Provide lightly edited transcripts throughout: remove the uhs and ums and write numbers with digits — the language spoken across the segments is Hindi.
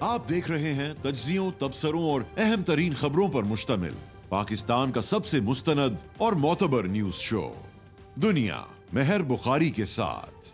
आप देख रहे हैं तज्जियों, तबसरों और अहम तरीन खबरों पर मुश्तमिल पाकिस्तान का सबसे मुस्तनद और मोतबर न्यूज शो दुनिया मेहर बुखारी के साथ।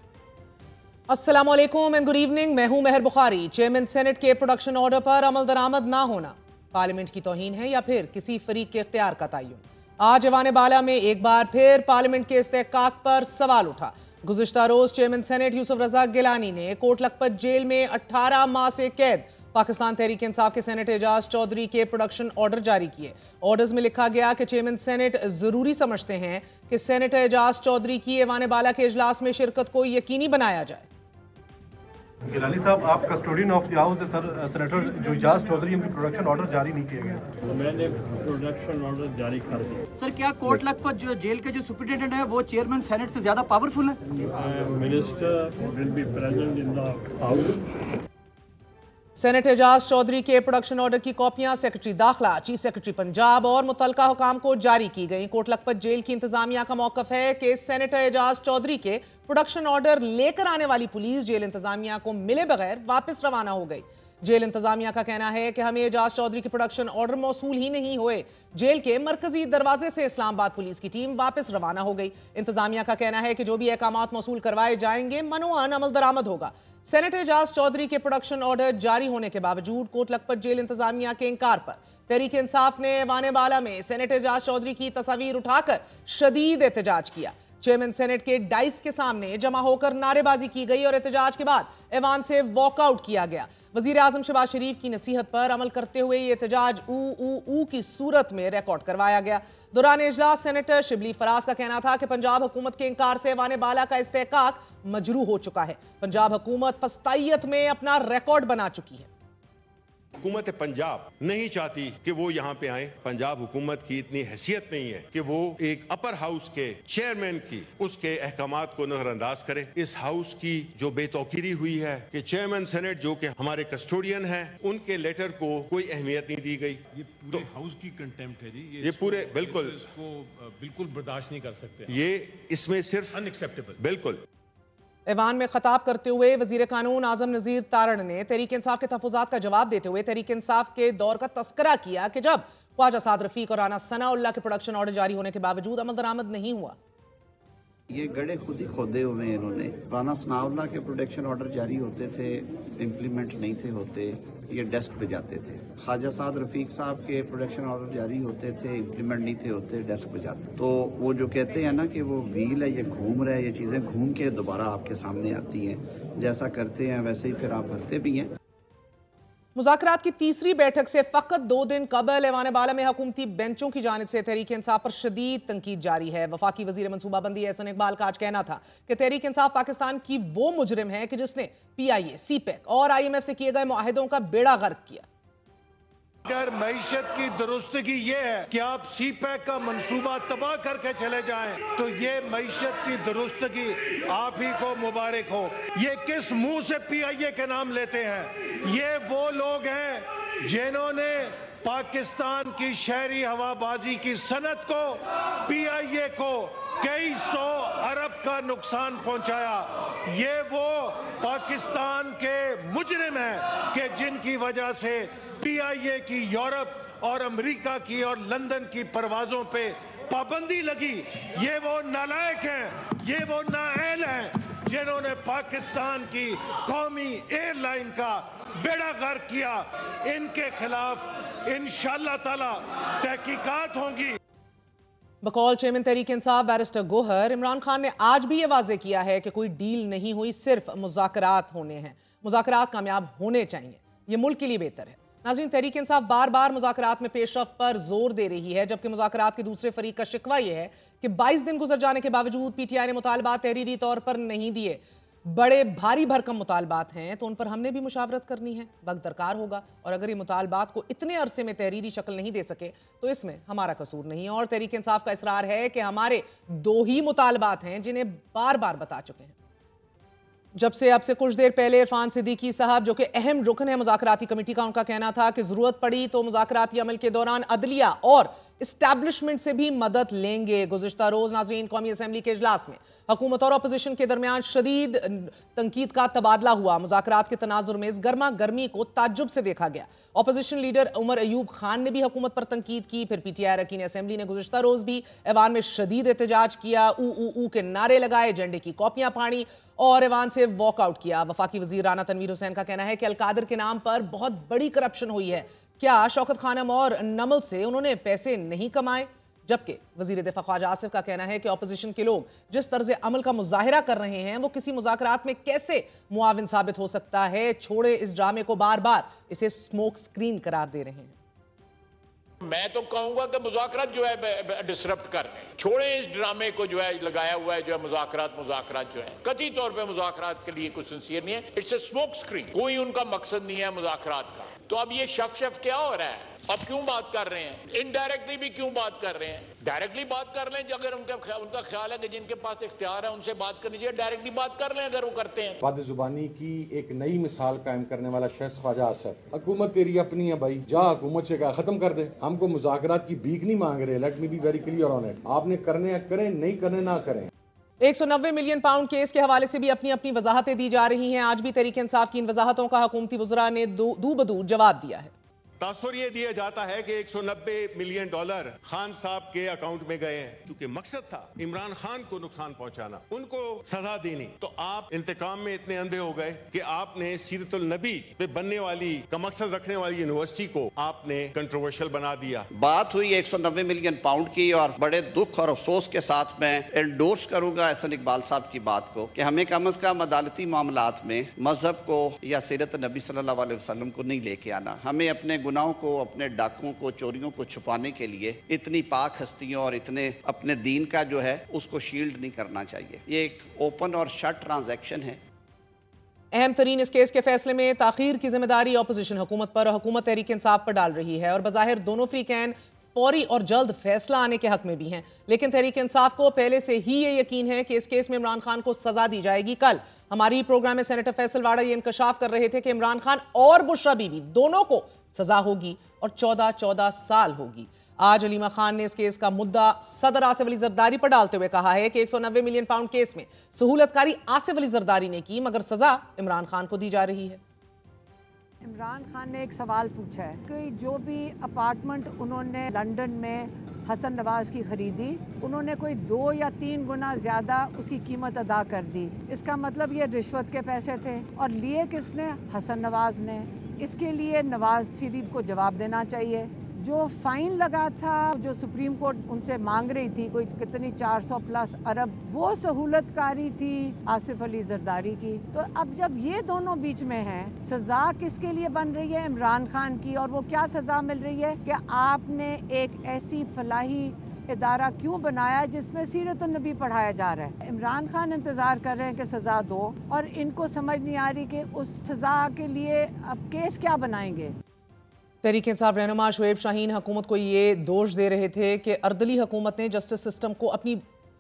अस्सलाम वालेकुम एंड गुड इवनिंग। मैं हूं मेहर बुखारी। चेयरमैन सेनेट के प्रोडक्शन ऑर्डर पर अमल दरामद ना होना पार्लियामेंट की तौहीन है या फिर किसी फरीक के इख्तियार का तयन? आज ऐवान बाला में एक बार फिर पार्लियामेंट के इस्तेहकाक पर सवाल उठा। गुज़िश्ता रोज चेयरमैन सेनेट यूसुफ रज़ा गिलानी ने कोट लखपत जेल में 18 माह से कैद पाकिस्तान तहरीक इंसाफ के सेनेटर एजाज चौधरी के प्रोडक्शन ऑर्डर जारी किए। ऑर्डर्स में लिखा गया कि चेयरमैन सेनेट जरूरी समझते हैं कि सेनेटर एजाज चौधरी की ऐवान बाला के इजलास में शिरकत को यकीनी बनाया जाए। गिलानी साहब, आप कस्टोडियन ऑफ द हाउस है सर। सेनेटर जो एजाज चौधरी, उनकी प्रोडक्शन ऑर्डर जारी नहीं किए गए। मैंने प्रोडक्शन ऑर्डर जारी कर दिया। सर, क्या कोट लखपत जो जेल के जो सुपरिटेंडेंट है वो चेयरमैन सेनेट से ज्यादा पावरफुल है? Minister will be present in the house. Senator Ejaz Chaudhry के प्रोडक्शन ऑर्डर की कॉपियां सेक्रेटरी दाखिला, चीफ सेक्रेटरी पंजाब और मुतलका हुकाम को जारी की गई। कोट लखपत जेल की इंतजामिया का मौकफ है कि सेनेटर एजाज चौधरी के प्रोडक्शन ऑर्डर लेकर आने वाली पुलिस जेल इंतजामिया को मिले बगैर वापस रवाना हो गई। जेल इंतजामिया का कहना है कि हमें एजाज चौधरी के प्रोडक्शन ऑर्डर मौसूल ही नहीं हुए। जेल के मरकजी दरवाजे से इस्लामाबाद पुलिस की टीम वापस रवाना हो गई। इंतजामिया का कहना है कि जो भी अहकामात मौसूल करवाए जाएंगे मनोअन अमल दरामद होगा। सेनेटर एजाज चौधरी के प्रोडक्शन ऑर्डर जारी होने के बावजूद कोट लखपत जेल इंतजामिया के इंकार पर तहरीक इंसाफ ने ऐवान बाला में सेनेटर एजाज चौधरी की तस्वीर उठाकर शदीद एहतजाज किया। चेयरमैन सेनेट के डाइस के सामने जमा होकर नारेबाजी की गई और एहतजाज के बाद ऐवान से वॉकआउट किया गया। वजीर आजम शहबाज शरीफ की नसीहत पर अमल करते हुए ये एहतजाज ऊ की सूरत में रिकॉर्ड करवाया गया। दौरान इजलास सेनेटर शिबली फराज का कहना था कि पंजाब हुकूमत के इंकार से ऐवान बाला का इस्तेहकाक मजरू हो चुका है। पंजाब हुकूमत फस्तायत में अपना रिकॉर्ड बना चुकी है। हुकूमत पंजाब नहीं चाहती कि वो यहाँ पे आए। पंजाब हुकूमत की इतनी हैसियत नहीं है कि वो एक अपर हाउस के चेयरमैन की उसके अहकामात को नजरअंदाज करे। इस हाउस की जो बेतौकीरी हुई है कि चेयरमैन सेनेट जो कि हमारे कस्टोडियन हैं, उनके लेटर को कोई अहमियत नहीं दी गई। ये पूरे हाउस की कंटेम्प्ट है जी। ये पूरे बिल्कुल इसको बिल्कुल बर्दाश्त नहीं कर सकते। ये इसमें सिर्फ अनएक्सेप्टेबल। बिल्कुल। ऐवान में खिताब करते हुए वजीर कानून आजम नजीर तारण ने तहरीक इंसाफ के तहफ़्फ़ुज़ात का जवाब देते हुए तहरीक इंसाफ के दौर का तस्करा किया कि जब ख्वाजा साद रफीक और राना सनाउल्लाह के प्रोडक्शन ऑर्डर जारी होने के बावजूद अमल दरामद नहीं हुआ। ये गड़े खुद ही खोदे हुए हैं इन्होंने। राना सनाउल्लाह के प्रोडक्शन ऑर्डर जारी होते थे, इम्प्लीमेंट नहीं थे होते, ये डेस्क पे जाते थे। ख्वाजा साद रफीक साहब के प्रोडक्शन ऑर्डर जारी होते थे, इम्प्लीमेंट नहीं थे होते, डेस्क पे जाते। तो वो जो कहते हैं ना कि वो व्हील है, ये घूम रहा है, ये चीज़ें घूम के दोबारा आपके सामने आती हैं। जैसा करते हैं वैसे ही फिर आप भरते भी हैं। मुज़ाकरात की तीसरी बैठक से फ़कत 2 दिन कबल ऐवान बाला में हुकूमती बेंचों की जानिब से तहरीक इंसाफ पर शदीद तनकीद जारी है। वफाकी वजीर मनसूबाबंदी एहसन इकबाल का आज कहना था कि तहरीक इंसाफ पाकिस्तान की वो मुजरिम है कि जिसने PIA, CPEC और IMF से किए गए मुआहिदों का बेड़ा गर्क किया। अगर मईशत की दुरुस्तगी ये है कि आप CPEC का मंसूबा तबाह करके चले जाएं, तो ये मईशत की दुरुस्तगी आप ही को मुबारक हो। ये किस मुंह से PIA के नाम लेते हैं? ये वो लोग हैं जिन्होंने पाकिस्तान की शहरी हवाबाजी की सनत को, PIA को कई सौ अरब का नुकसान पहुंचाया। ये वो पाकिस्तान के मुजरिम हैं कि जिनकी वजह से PIA की यूरोप और अमेरिका की और लंदन की परवाजों पे पाबंदी लगी। ये वो नालायक हैं, ये वो नाअहल हैं जिन्होंने पाकिस्तान की कौमी एयरलाइन का बेड़ा गर्क किया। इनके खिलाफ इंशाअल्लाह ताला तहकीकात होंगी। बकौल चेयरमैन तहरीक इंसाफ बैरिस्टर गोहर, इमरान खान ने आज भी ये वाजे किया है कि कोई डील नहीं हुई, सिर्फ मुज़ाकरात होने हैं। मुज़ाकरात कामयाब होने चाहिए, ये मुल्क के लिए बेहतर है। नाज़रीन, तहरीक इंसाफ बार बार मुज़ाकरात में पेशरफ्त पर जोर दे रही है, जबकि मुज़ाकरात के दूसरे फरीक का शिकवा यह है कि 22 दिन गुजर जाने के बावजूद PTI ने मुतालबात तहरीरी तौर पर नहीं दिए। बड़े भारी भरकम मुतालबात हैं तो उन पर हमने भी मुशावरत करनी है, वक्त दरकार होगा। और अगर ये मुतालबात को इतने अरसे में तहरीरी शक्ल नहीं दे सके तो इसमें हमारा कसूर नहीं है। और तहरीक इंसाफ का इसरार है कि हमारे 2 ही मुतालबात हैं जिन्हें बार बार बता चुके हैं। जब से अब से कुछ देर पहले इरफान सिद्दीकी साहब, जो कि अहम रुकन है मुज़ाकराती कमेटी का, उनका कहना था कि जरूरत पड़ी तो मुज़ाकराती अमल के दौरान अदलिया और इस्टेब्लिशमेंट से भी मदद लेंगे। गुज़िश्ता रोज नाज़रीन कौमी असेंबली के इजलास में हुकूमत और अपोजिशन के दरमियान शदीद तनकीद का तबादला हुआ। मुज़ाकरात के तनाजुर में इस गर्मा गर्मी को ताज्जुब से देखा गया। अपोजिशन लीडर उमर अयूब खान ने भी हुकूमत पर तनकीद की। फिर PTI अरकान असेंबली ने गुज़िश्ता रोज भी ऐवान में शदीद एहतजाज किया, ऊ के नारे लगाए, झंडे की कॉपियां फाड़ी और ऐवान से वॉकआउट किया। वफाकी वजीर राना तनवीर हुसैन का कहना है कि अलकादर के नाम पर बहुत बड़ी करप्शन हुई है। क्या शौकत खानम और नमल से उन्होंने पैसे नहीं कमाए? जबकि वजीर दिफा ख्वाजा आसिफ का कहना है कि अपोजिशन के लोग जिस तर्ज अमल का मुजाहिरा कर रहे हैं वो किसी मुज़ाकरात में कैसे मुआविन साबित हो सकता है। छोड़े इस ड्रामे को, बार बार इसे स्मोक स्क्रीन करार दे रहे हैं। मैं तो कहूंगा कि मुज़ाकरात जो है डिसरप्ट कर दें, छोड़े इस ड्रामे को जो है लगाया हुआ है, जो है मुज़ाकरात जो है कतई तौर पे मुज़ाकरात के लिए कुछ सिंसियर नहीं है। इट्स ए स्मोक स्क्रीन, कोई उनका मकसद नहीं है मुज़ाकरात का। तो अब ये शफ क्या हो रहा है? अब क्यों बात कर रहे हैं? इनडायरेक्टली भी क्यों बात कर रहे हैं? डायरेक्टली बात कर लें अगर उनका ख्याल है कि जिनके पास इख्तियार है उनसे बात करनी चाहिए, डायरेक्टली बात कर लें अगर वो करते हैं। वाद जुबानी की एक नई मिसाल कायम करने वाला शख्स ख्वाजा आसिफ, हुकूमत तेरी अपनी है भाई, जा हुकूमत से कहा खत्म कर दे, हमको मुज़ाकरात की भीख नहीं मांग रहे। Let me be very clear on it, आपने करने हैं करें, नहीं करने ना करें। 190 मिलियन पाउंड केस के हवाले से भी अपनी अपनी वजाहतें दी जा रही हैं। आज भी तहरीक इंसाफ की इन वजाहतों का हुकूमती वज़रा ने दू बदूर जवाब दिया है। तासुर ये दिया जाता है कि 190 मिलियन डॉलर खान साहब के अकाउंट में गए हैं, क्योंकि मकसद था इमरान खान को नुकसान पहुंचाना, उनको सजा देनी। तो आप इंतकाम में इतने अंधे हो गए कि आपने सीरतुल नबी पे बनने वाली का मकसद रखने वाली यूनिवर्सिटी को आपने कंट्रोवर्शियल बना दिया। बात हुई 190 मिलियन पाउंड की और बड़े दुख और अफसोस के साथ मैं एंडोर्स करूंगा एहसन इकबाल साहब की बात को कि हमें कम अज कम अदालती मामलात में मजहब को या सीरत नबी सल्लल्लाहु अलैहि वसल्लम को नहीं लेके आना। हमें अपने गुनाहों को, अपने डाकुओं को, चोरियों को छुपाने के लिए इतनी पाक हस्तियों और इतने अपने दीन का जो है उसको शील्ड नहीं करना चाहिए। ये एक ओपन और शट ट्रांजैक्शन है। अहम तरीन इस केस के फैसले में ताखीर की जिम्मेदारी अपोजिशन हुकूमत पर, हुकूमत तहरीक इंसाफ पर डाल रही है और बज़ाहिर दोनों फ्रीकैन फौरी और जल्द फैसला आने के हक में भी हैं। लेकिन तहरीक इंसाफ को पहले से ही ये यकीन है कि इस केस में इमरान खान को सजा दी जाएगी। कल हमारी प्रोग्राम में सेनेटर फैसल वाड़ा ये इंकशाफ कर रहे थे कि इमरान खान और बुशरा बीबी दोनों को सजा होगी और 14 साल होगी। आज अलीमा खान ने इस केस का मुद्दा सदर आसिफ अली जरदारी पर डालते हुए कहा है कि 190 मिलियन पाउंड केस में सहूलतकारी आसिफ अली जरदारी ने की, मगर सजा इमरान खान को दी जा रही है। इमरान खान ने एक सवाल पूछा है कि जो भी अपार्टमेंट उन्होंने लंदन में हसन नवाज की खरीदी, उन्होंने कोई 2 या 3 गुना ज़्यादा उसकी कीमत अदा कर दी। इसका मतलब ये रिश्वत के पैसे थे और लिए किसने? हसन नवाज ने। इसके लिए नवाज शरीफ को जवाब देना चाहिए। जो फाइन लगा था, जो सुप्रीम कोर्ट उनसे मांग रही थी, कोई कितनी 400 प्लस अरब, वो सहूलतकारी थी आसिफ अली जरदारी की। तो अब जब ये दोनों बीच में हैं, सजा किसके लिए बन रही है? इमरान खान की। और वो क्या सजा मिल रही है कि आपने एक ऐसी फलाही इदारा क्यों बनाया जिसमें सीरत-उन-नबी पढ़ाया जा रहा है। इमरान खान इंतजार कर रहे हैं कि सजा दो और इनको समझ नहीं आ रही कि उस सजा के लिए अब केस क्या बनाएंगे। तहरीक इंसाफ रहनुमा शुएब शाहीन हुकूमत को ये दोष दे रहे थे कि अर्दली हुकूमत ने जस्टिस सिस्टम को अपनी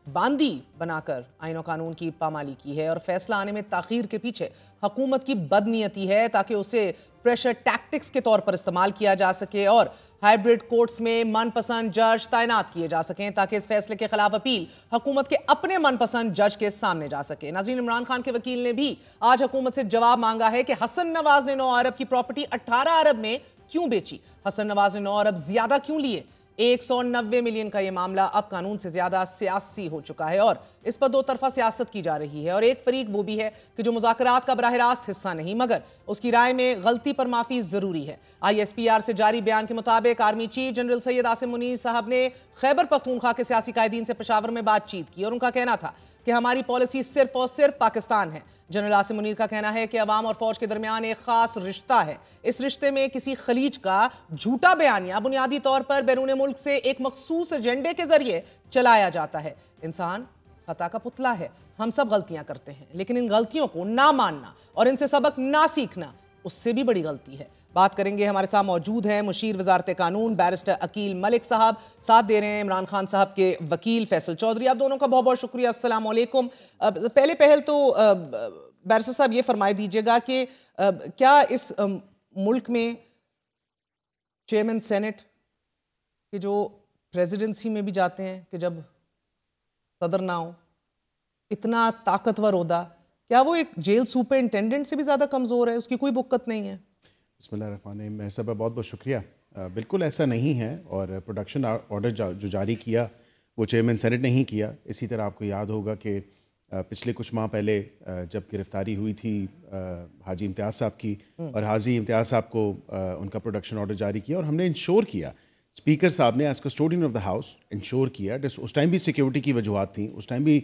बांदी बनाकर आईन और कानून की पामाली की है और फैसला आने में ताखीर के पीछे हुकूमत की बदनीयती है ताकि उसे प्रेशर टैक्टिक्स के तौर पर इस्तेमाल किया जा सके और हाइब्रिड कोर्ट्स में मनपसंद जज तैनात किए जा सकें ताकि इस फैसले के खिलाफ अपील हुकूमत के अपने मनपसंद जज के सामने जा सके। नाज़रीन, इमरान खान के वकील ने भी आज हुकूमत से जवाब मांगा है कि हसन नवाज ने 9 अरब की प्रॉपर्टी 18 अरब में क्यों बेची, हसन नवाज ने 9 अरब ज्यादा क्यों लिए। 190 मिलियन का यह मामला अब कानून से ज्यादा सियासी हो चुका है और इस पर 2 तरफा सियासत की जा रही है और एक फरीक वो भी है कि जो मुज़ाकरात का बराह रास्त हिस्सा नहीं मगर उसकी राय में गलती पर माफी जरूरी है। ISPR से जारी बयान के मुताबिक army chief general Syed Asim Munir साहब ने खैबर पख्तूनख्वा के सियासी कायदीन से पेशावर में बातचीत की और उनका कहना था कि हमारी पॉलिसी सिर्फ और सिर्फ पाकिस्तान है। जनरल आसिम मुनीर का कहना है कि अवाम और फौज के दरमियान एक खास रिश्ता है। इस रिश्ते में किसी खलीज का झूठा बयानिया बुनियादी तौर पर बैरून मुल्क से एक मखसूस एजेंडे के जरिए चलाया जाता है। इंसान खता का पुतला है, हम सब गलतियां करते हैं, लेकिन इन गलतियों को ना मानना और इनसे सबक ना सीखना उससे भी बड़ी गलती है। बात करेंगे, हमारे साथ मौजूद हैं मुशीर वजारत कानून बैरिस्टर अकील मलिक साहब, साथ दे रहे हैं इमरान खान साहब के वकील फैसल चौधरी। आप दोनों का बहुत बहुत शुक्रिया। अस्सलाम वालेकुम। पहले पहल तो बैरिस्टर साहब ये फरमाए दीजिएगा कि क्या इस मुल्क में चेयरमैन सेनेट के जो प्रेसिडेंसी में भी जाते हैं कि जब सदर ना हो, इतना ताकतवर ओहदा, क्या वो एक जेल सुपरिटेंडेंट से भी ज़्यादा कमज़ोर है? उसकी कोई बुक्कत नहीं है? बिस्मिल्लाहिर्रहमानिर्रहीम। मेहर साहब बहुत बहुत शुक्रिया। बिल्कुल ऐसा नहीं है, और प्रोडक्शन ऑर्डर जो जारी किया वो चेयरमैन सेनेट ने ही किया। इसी तरह आपको याद होगा कि पिछले कुछ माह पहले जब गिरफ्तारी हुई थी हाजी इम्तियाज़ साहब की, और हाजी इम्तियाज़ साहब को उनका प्रोडक्शन ऑर्डर जारी किया, और हमने इंश्योर किया, स्पीकर साहब ने as custodian of the house ensure किया। उस टाइम भी सिक्योरिटी की वजूहत थी, उस टाइम भी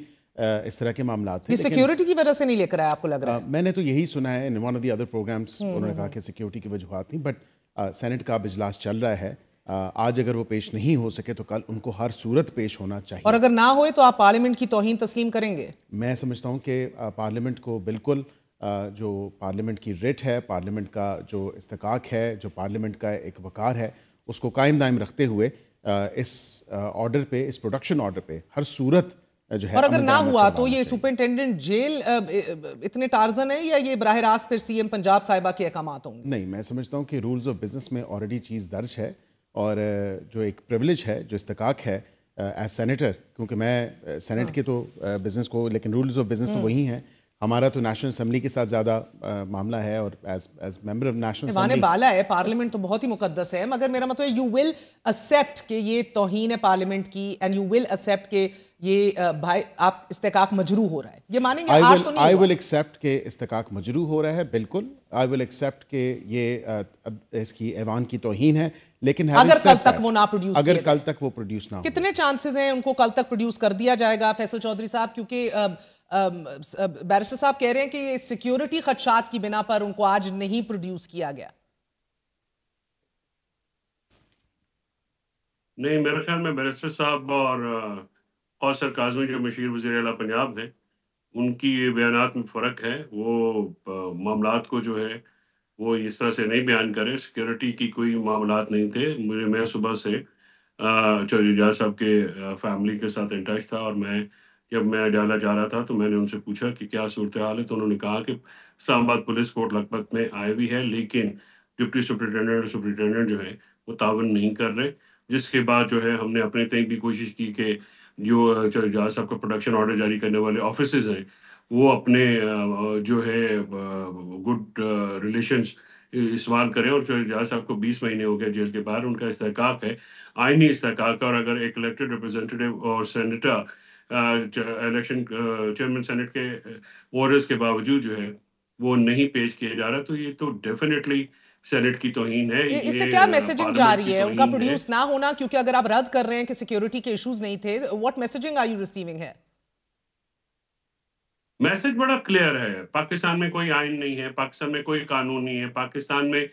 इस तरह के मामला थे। ये सिक्योरिटी की वजह से नहीं लेकर आया, आपको लग रहा है? मैंने तो यही सुना है, in one of the other programmes उन्होंने कहा कि सिक्योरिटी की वजूहत थी, बट सेनेट का अब इजलास चल रहा है। आज अगर वो पेश नहीं हो सके तो कल उनको हर सूरत पेश होना चाहिए, और अगर ना होए तो आप पार्लियामेंट की तौहीन तस्लीम करेंगे? मैं समझता हूँ कि पार्लियामेंट को बिल्कुल जो पार्लियामेंट की रिट है, पार्लियामेंट का जो इस्तिकाक है, जो पार्लियामेंट का एक वकार है, उसको कायम दायम रखते हुए इस ऑर्डर पे, इस प्रोडक्शन ऑर्डर पे हर सूरत जो है। और अगर ना हुआ तो ये सुपरिटेंडेंट जेल इतने टार्जन है, या ये बराह रास्त फिर सीएम पंजाब साहिबा के अहकामात होंगे? नहीं, मैं समझता हूँ कि रूल्स ऑफ बिजनेस में ऑलरेडी चीज़ दर्ज है, और जो एक प्रिविलेज है, जो इस्तिकाक है एज सेनेटर, क्योंकि मैं सेनेट के तो बिजनेस को, लेकिन रूल्स ऑफ बिजनेस तो वही हैं। हमारा तो नेशनल असेंबली के साथ ज़्यादा मामला है, और as member of National Assembly बाला है, पार्लियामेंट तो बहुत ही मुकद्दस है, मगर मेरा मतलब है यू विल एक्सेप्ट कि ये तौहीन है पार्लियामेंट की, एंड यू विल एक्सेप्ट कि ये भाई आप इस्तिकाक मजरू हो रहा है, ये मानेंगे? आज तो नहीं आई विल एक्सेप्ट के इस्तिकाक मजरू हो रहा है, बिल्कुल। आई विल एक्सेप्ट के ये इसकी ऐवान की तौहीन है, लेकिन अगर कल तक वो ना प्रोड्यूस, अगर कल तक वो प्रोड्यूस ना हो, कितने चांसेस हैं उनको कल तक प्रोड्यूस कर दिया जाएगा फैसल चौधरी साहब? क्योंकि बैरिस्टर साहब कह रहे हैं कि ये सिक्योरिटी खदशात की बिना पर उनको आज नहीं प्रोड्यूस किया गया। नहीं, मेरे ख्याल में बैरिस्टर साहब और कौसर काज़मी जो मशीर वज़ीर आला पंजाब हैं, उनकी बयानात में फ़र्क है। वो मामलात को जो है वो इस तरह से नहीं बयान करें। सिक्योरिटी की कोई मामलात नहीं थे। मैं सुबह से चौधरी एजाज साहब के फैमिली के साथ इन टच था, और जब मैं अडाला जा रहा था तो मैंने उनसे पूछा कि क्या सूरत हाल है, तो उन्होंने कहा कि इस्लामाबाद पुलिस कोर्ट लखपत में आए हुई है, लेकिन डिप्टी सुपरिटेंडेंट और सुपरिटेंडेंट जो है वो तावन नहीं कर रहे। जिसके बाद जो है हमने अपने तय भी कोशिश की कि जो चौधरी एजाज साहब का प्रोडक्शन ऑर्डर जारी करने वाले ऑफिसेज हैं, वो अपने जो है गुड रिलेशंस इस्तेमाल करें। और चौधरी एजाज साहब को 20 महीने हो गए जेल के बाहर, उनका इस्तेहकाक है, आईनी इस्तेहकाक। और अगर एक इलेक्टेड रिप्रेजेंटेटिव और सेनेटर इलेक्शन चेयरमैन सेनेट के ऑर्डर्स के बावजूद जो है वो नहीं पेश किए जा रहा, तो ये तो डेफिनेटली सेनेट की तौहीन है। इससे क्या मैसेजिंग जा रही है उनका प्रोड्यूस ना होना? क्योंकि अगर आप रद्द कर रहे हैं कि सिक्योरिटी के इश्यूज नहीं थे, what messaging are you receiving है? मैसेज बड़ा क्लियर है। पाकिस्तान में कोई आइन नहीं है, पाकिस्तान में कोई कानून नहीं है, पाकिस्तान में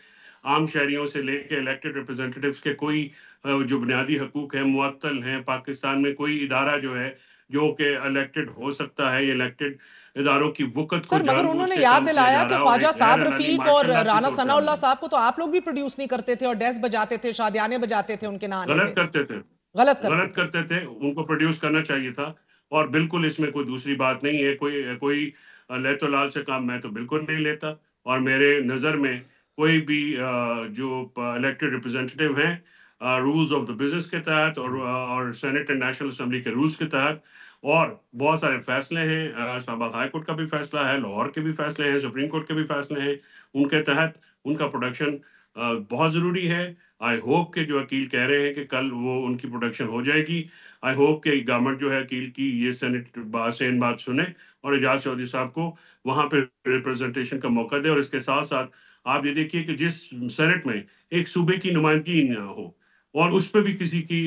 आम शहरियों से लेके इलेक्टेड रिप्रेजेंटेटिव्स के कोई जो बुनियादी हकूक हैं मुअत्तल हैं। पाकिस्तान में कोई इदारा जो है जो कि इलेक्टेड हो सकता है, इलेक्टेड इदारों की वक़्त को मगर उन्होंने याद दिलाया कि ख्वाजा साद रफीक और राना सनाउल्लाह साहब को तो आप लोग भी प्रोड्यूस नहीं करते थे, और डेस्क बजाते थे, शादियाने बजाते थे उनके नाम गलत करते थे, गलत करते थे। उनको प्रोड्यूस करना चाहिए था, और बिल्कुल इसमें कोई दूसरी बात नहीं है। कोई लेतो लाल से काम मैं तो बिल्कुल नहीं लेता, और मेरे नज़र में कोई भी जो इलेक्टेड रिप्रेजेंटेटिव हैं रूल्स ऑफ द बिजनेस के तहत और सेनेट एंड नेशनल असेंबली के रूल्स के तहत, और बहुत सारे फैसले हैं, इस्लामाबाद हाई कोर्ट का भी फैसला है, लाहौर के भी फैसले हैं, सुप्रीम कोर्ट के भी फैसले हैं, उनके तहत उनका प्रोडक्शन बहुत ज़रूरी है। आई होप के जो वकील कह रहे हैं कि कल वो उनकी प्रोडक्शन हो जाएगी। आई होप कि गवर्नमेंट जो है वकील की ये सेनेट बात सुने और एजाज चौधरी साहब को वहाँ पे रिप्रेजेंटेशन का मौका दे। और इसके साथ साथ आप ये देखिए कि जिस सेनेट में एक सूबे की नुमाइंदगी ना हो और उस पर भी किसी की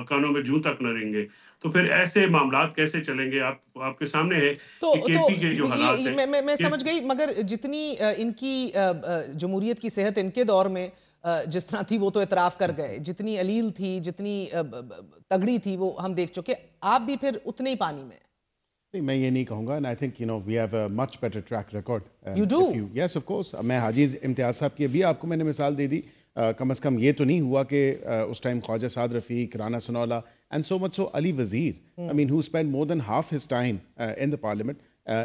कानों में जूं तक न रहेंगे, तो फिर ऐसे मामलात कैसे चलेंगे? आपके सामने है तो, कि केपी के जो हालात हैं। मैं समझ गई, मगर जितनी इनकी जमहूरियत की सेहत इनके दौर में जिस तरह थी वो तो इतराफ़ कर गए, जितनी अलील थी, जितनी तगड़ी थी वो हम देख चुके। आप भी फिर उतने ही पानी में? नहीं, मैं ये नहीं कहूँगा। And I think we have a much better track record. You do? Yes of course. मैं हाजी इम्तियाज़ साहब की भी आपको मैंने मिसाल दे दी। कम से कम ये तो नहीं हुआ कि उस time Khwaja Saad Rafique, Rana Sanaullah and so much so Ali Wazir, I mean who spend more than half his time in the parliament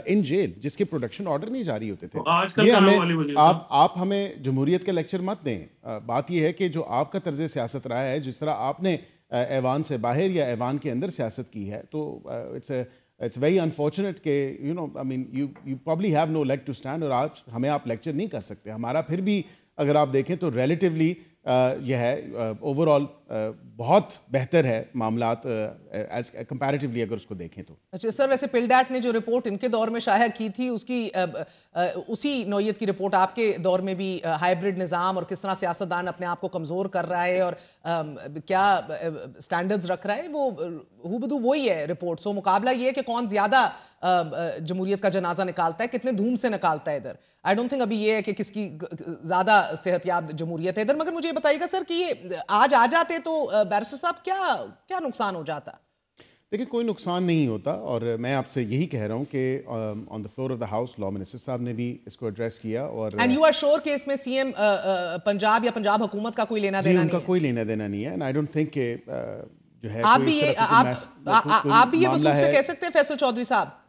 in jail, जिसके प्रोडक्शन ऑर्डर नहीं जारी होते थे। ये हमें आप हमें जमहूरियत के लेक्चर मत दें। बात यह है कि जो आपका तर्ज सियासत रहा है, जिस तरह आपने ऐवान से बाहर या ऐवान के अंदर सियासत की है, तो इट्स वेरी अनफॉर्चुनेट कि you know I mean you probably have no leg to stand, और आज हमें आप लेक्चर नहीं कर सकते। हमारा फिर भी अगर आप देखें तो रिलेटिवली यह है ओवरऑल बहुत बेहतर है मामलात एज कंपैरेटिवली अगर उसको देखें तो। अच्छा सर, वैसे पिलडैट ने जो रिपोर्ट इनके दौर में शाया की थी उसकी उसी नौयत की रिपोर्ट आपके दौर में भी हाइब्रिड निज़ाम और किस तरह सियासतदान अपने आप को कमज़ोर कर रहा है और क्या स्टैंडर्ड्स रख रहा है, वो हूबहू वही है रिपोर्ट। सो मुकाबला ये है कि कौन ज़्यादा जमहूरियत का जनाजा निकालता है, कितने धूम से निकालता है इधर। आई डोंट थिंक अभी ये है कि किसकी ज़्यादा सेहतयाब जमहूरियत है इधर। मगर मुझे ये बताइएगा सर कि ये आज आ जाते तो बैरिस्टर साहब क्या नुकसान हो जाता? देखिए कोई नुकसान नहीं होता, और मैं आपसे यही कह रहा हूँ कि on the floor of the house law minister साहब ने भी इसको एड्रेस किया। और एंड यू आर श्योर कि इसमें सीएम पंजाब या पंजाब हुकूमत का कोई लेना देना नहीं है? उनका कोई लेना देना नहीं है। एंड आई डोंट थिंक कि जो है आप भी ये वसूल से कह सकते हैं फैसल चौधरी साहब?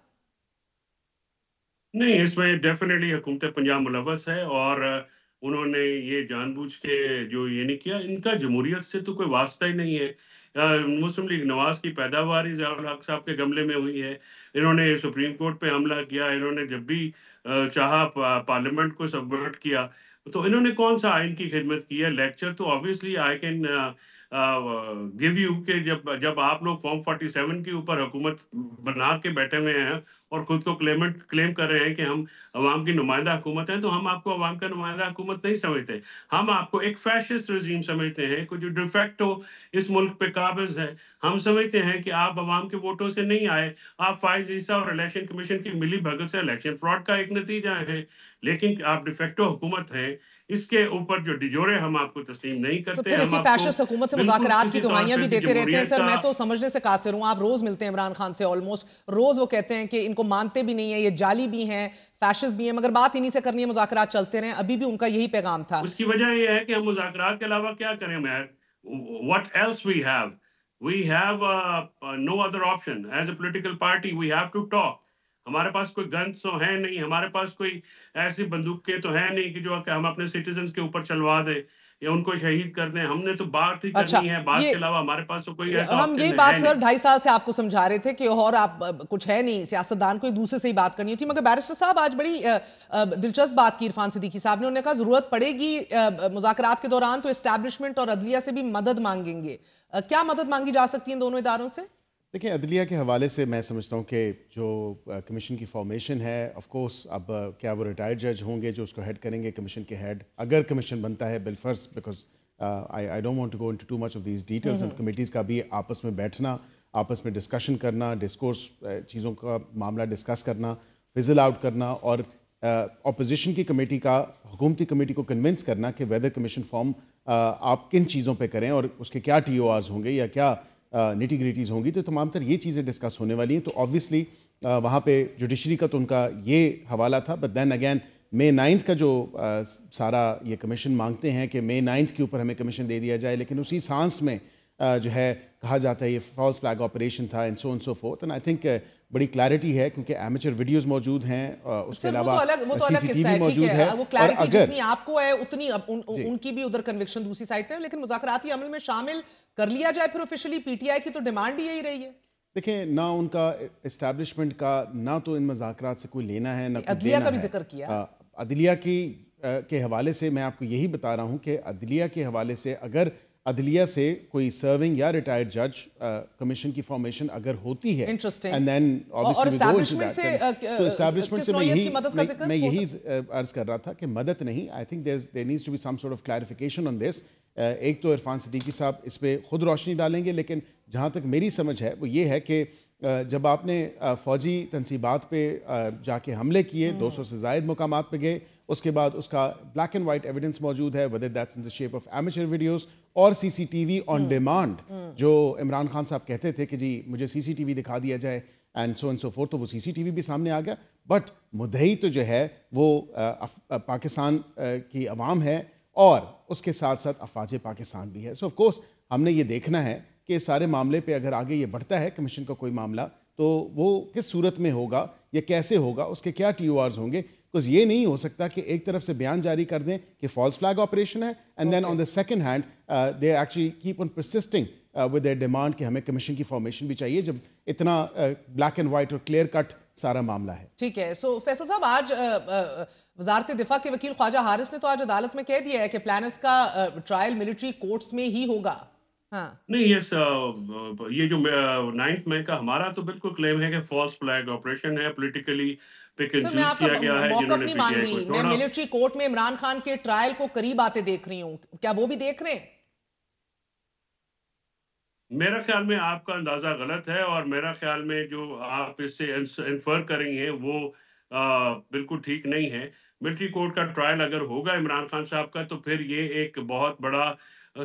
नहीं, इसमें डेफिनेटली हुकूमत पंजाब मुलव्वस है और उन्होंने ये जानबूझ के जो ये नहीं किया। इनका जमहूरियत से तो कोई वास्ता ही नहीं है। मुस्लिम लीग नवाज की पैदावार ज़ियाउल हक साहब के गमले में हुई है। इन्होंने सुप्रीम कोर्ट पे हमला किया, इन्होंने जब भी चाहा पार्लियामेंट को सबवर्ट किया। तो इन्होंने कौन सा आइन की खिदमत की है? लेक्चर तो obviously I can give you कि जब आप लोग फॉर्म 47 के ऊपर हुकूमत बना के बैठे हुए हैं और खुद को क्लेम कर रहे हैं कि हम अवाम की नुमाइंदा हुकूमत है, तो हम आपको अवाम का नुमाइंदा हुकूमत नहीं समझते। हम आपको एक फैशिस्ट रजीम समझते हैं, कुछ जो डिफेक्टो इस मुल्क पे काबिज है। हम समझते हैं कि आप अवाम के वोटों से नहीं आए, आप फाइज ईसा और इलेक्शन कमीशन की मिली भगत से इलेक्शन फ्रॉड का एक नतीजा है, लेकिन आप डिफेक्टो हुकूमत है। इसके ऊपर जो डिजोरे हम आपको तस्लीम नहीं करते। तो फिर इसी फैशिस्ट हुकूमत से मुज़ाकरात की दुआइयां भी देते रहते हैं सर। मैं तो समझने से कासिर हूँ, आप रोज मिलते हैं इमरान खान से, ऑलमोस्ट रोज वो कहते हैं कि इनको मानते भी नहीं है, ये जाली भी हैं, फैशिस्ट भी हैं, मगर बात इन्हीं से करनी है, मुज़ाकरात चलते रहे। अभी भी उनका यही पैगाम था। उसकी वजह यह है कि हम मुज़ाकरात के अलावा क्या करें? What else we have no other option as a political party. We have to talk. हमारे पास कोई गन्स तो है नहीं, हमारे पास कोई ऐसी बंदूकें तो है नहीं कि जो हम अपने सिटीजन्स के ऊपर चलवा दें या उनको शहीद कर दें। हमने तो बात ही करनी है, बात के अलावा हमारे पास तो कोई ऐसा हम यही बात सर 2.5 साल से आपको समझा रहे थे कि और आप कुछ है नहीं, सियासतदान को एक दूसरे से ही बात करनी थी। मगर बैरिस्टर साहब आज बड़ी दिलचस्प बात की इरफान सिद्दीकी साहब ने। उन्होंने कहा जरूरत पड़ेगी मुज़ाकरात के दौरान तो एस्टैब्लिशमेंट और अदलिया से भी मदद मांगेंगे। क्या मदद मांगी जा सकती है दोनों इदारों से? देखिए अदलिया के हवाले से मैं समझता हूँ कि जो कमीशन की फॉर्मेशन है, ऑफ कोर्स अब क्या वो रिटायर्ड जज होंगे जो उसको हेड करेंगे, कमीशन के हेड अगर कमीशन बनता है बिलफर्ज, because I don't want to go into too much of these details. And committees का भी आपस में बैठना, आपस में डिस्कशन करना, डिस्कोर्स चीज़ों का मामला डिस्कस करना, फिजल आउट करना, और अपोजिशन की कमेटी का हुकूमती कमेटी को कन्विंस करना कि वेदर कमीशन फॉर्म आप किन चीज़ों पर करें और उसके क्या TORs होंगे या क्या निटी ग्रिटीज़ होंगी। तो तमाम तर ये चीज़ें डिस्कस होने वाली हैं। तो ऑब्वियसली वहाँ पे जुडिशरी का तो उनका ये हवाला था, बट दैन अगैन May 9 का जो सारा ये कमीशन मांगते हैं कि May 9 के ऊपर हमें कमीशन दे दिया जाए, लेकिन उसी सांस में जो है कहा जाता है ये फॉल्स फ्लैग ऑपरेशन था and so fourth. And I think बड़ी क्लैरिटी है क्योंकि एमेचर वीडियोस मौजूद हैं, उसके अलावा CCTV मौजूद है। वो क्लैरिटी जितनी आपको है उतनी उनकी भी उधर कन्विक्शन दूसरी साइड पे है। लेकिन मुज़ाकराती अमल में शामिल कर लिया जाए फिर ऑफिशियली। PTI की तो डिमांड ही यही रही है। देखिए ना उनका एस्टैब्लिशमेंट का ना तो इन मुज़ाकरात से कोई लेना है ना अदलिया का भी जिक्र किया। अदलिया की के हवाले से मैं आपको यही बता रहा हूँ कि अदलिया के हवाले से अगर अदलिया से कोई सर्विंग या रिटायर्ड जज कमीशन की फॉर्मेशन अगर होती है एंड देन ऑब्वियसली तो एस्टैब्लिशमेंट से मैं यही अर्ज कर रहा था कि मदद नहीं, I think there needs to be some sort of clarification on this. एक तो इरफान सिद्दीकी साहब इस पर खुद रोशनी डालेंगे, लेकिन जहाँ तक मेरी समझ है वो ये है कि जब आपने फ़ौजी तनसीबात पे जाके हमले किए, 200 से ज़ायद मुकामात पे गए, उसके बाद उसका ब्लैक एंड वाइट एविडेंस मौजूद है, weather that's in the shape of amateur videos और CCTV ऑन डिमांड, जो इमरान खान साहब कहते थे कि जी मुझे CCTV दिखा दिया जाए एंड सो फोर्थ, तो वो CCTV भी सामने आ गया। बट मुद्दई तो जो है वो पाकिस्तान की अवाम है और उसके साथ साथ अफवाज पाकिस्तान भी है। सो ऑफ कोर्स हमने ये देखना है कि इस सारे मामले पे अगर आगे ये बढ़ता है कमीशन का कोई मामला, तो वो किस सूरत में होगा या कैसे होगा, उसके क्या TORs होंगे। बिकॉज ये नहीं हो सकता कि एक तरफ से बयान जारी कर दें कि फॉल्स फ्लैग ऑपरेशन है and then on the second hand they actually keep on persisting with their demand कि हमें कमीशन की फॉर्मेशन भी चाहिए, जब इतना ब्लैक एंड वाइट और क्लियर कट सारा मामला है। ठीक है। सो फैसल साहब, आज वजारत दिफा के वकील ख्वाजा हारिस ने तो आज अदालत में कह दिया है कि प्लानर्स का ट्रायल मिलिट्री कोर्ट्स में ही होगा। हाँ नहीं, ये जो 9 मई का हमारा तो बिल्कुल क्लेम है कि फॉल्स फ्लैग ऑपरेशन है, पॉलिटिकली पिक एंड चूज किया गया है। मौकफ नहीं मान रही मैं, मिलिट्री कोर्ट में इमरान खान के ट्रायल को करीब आते देख रही हूँ, क्या वो भी देख रहे हैं? मेरा ख्याल में आपका अंदाजा गलत है, और मेरा ख्याल में जो आप इससे इन्फर करेंगे वो बिल्कुल ठीक नहीं है। मिलिट्री कोर्ट का ट्रायल अगर होगा इमरान खान साहब का, तो फिर ये एक बहुत बड़ा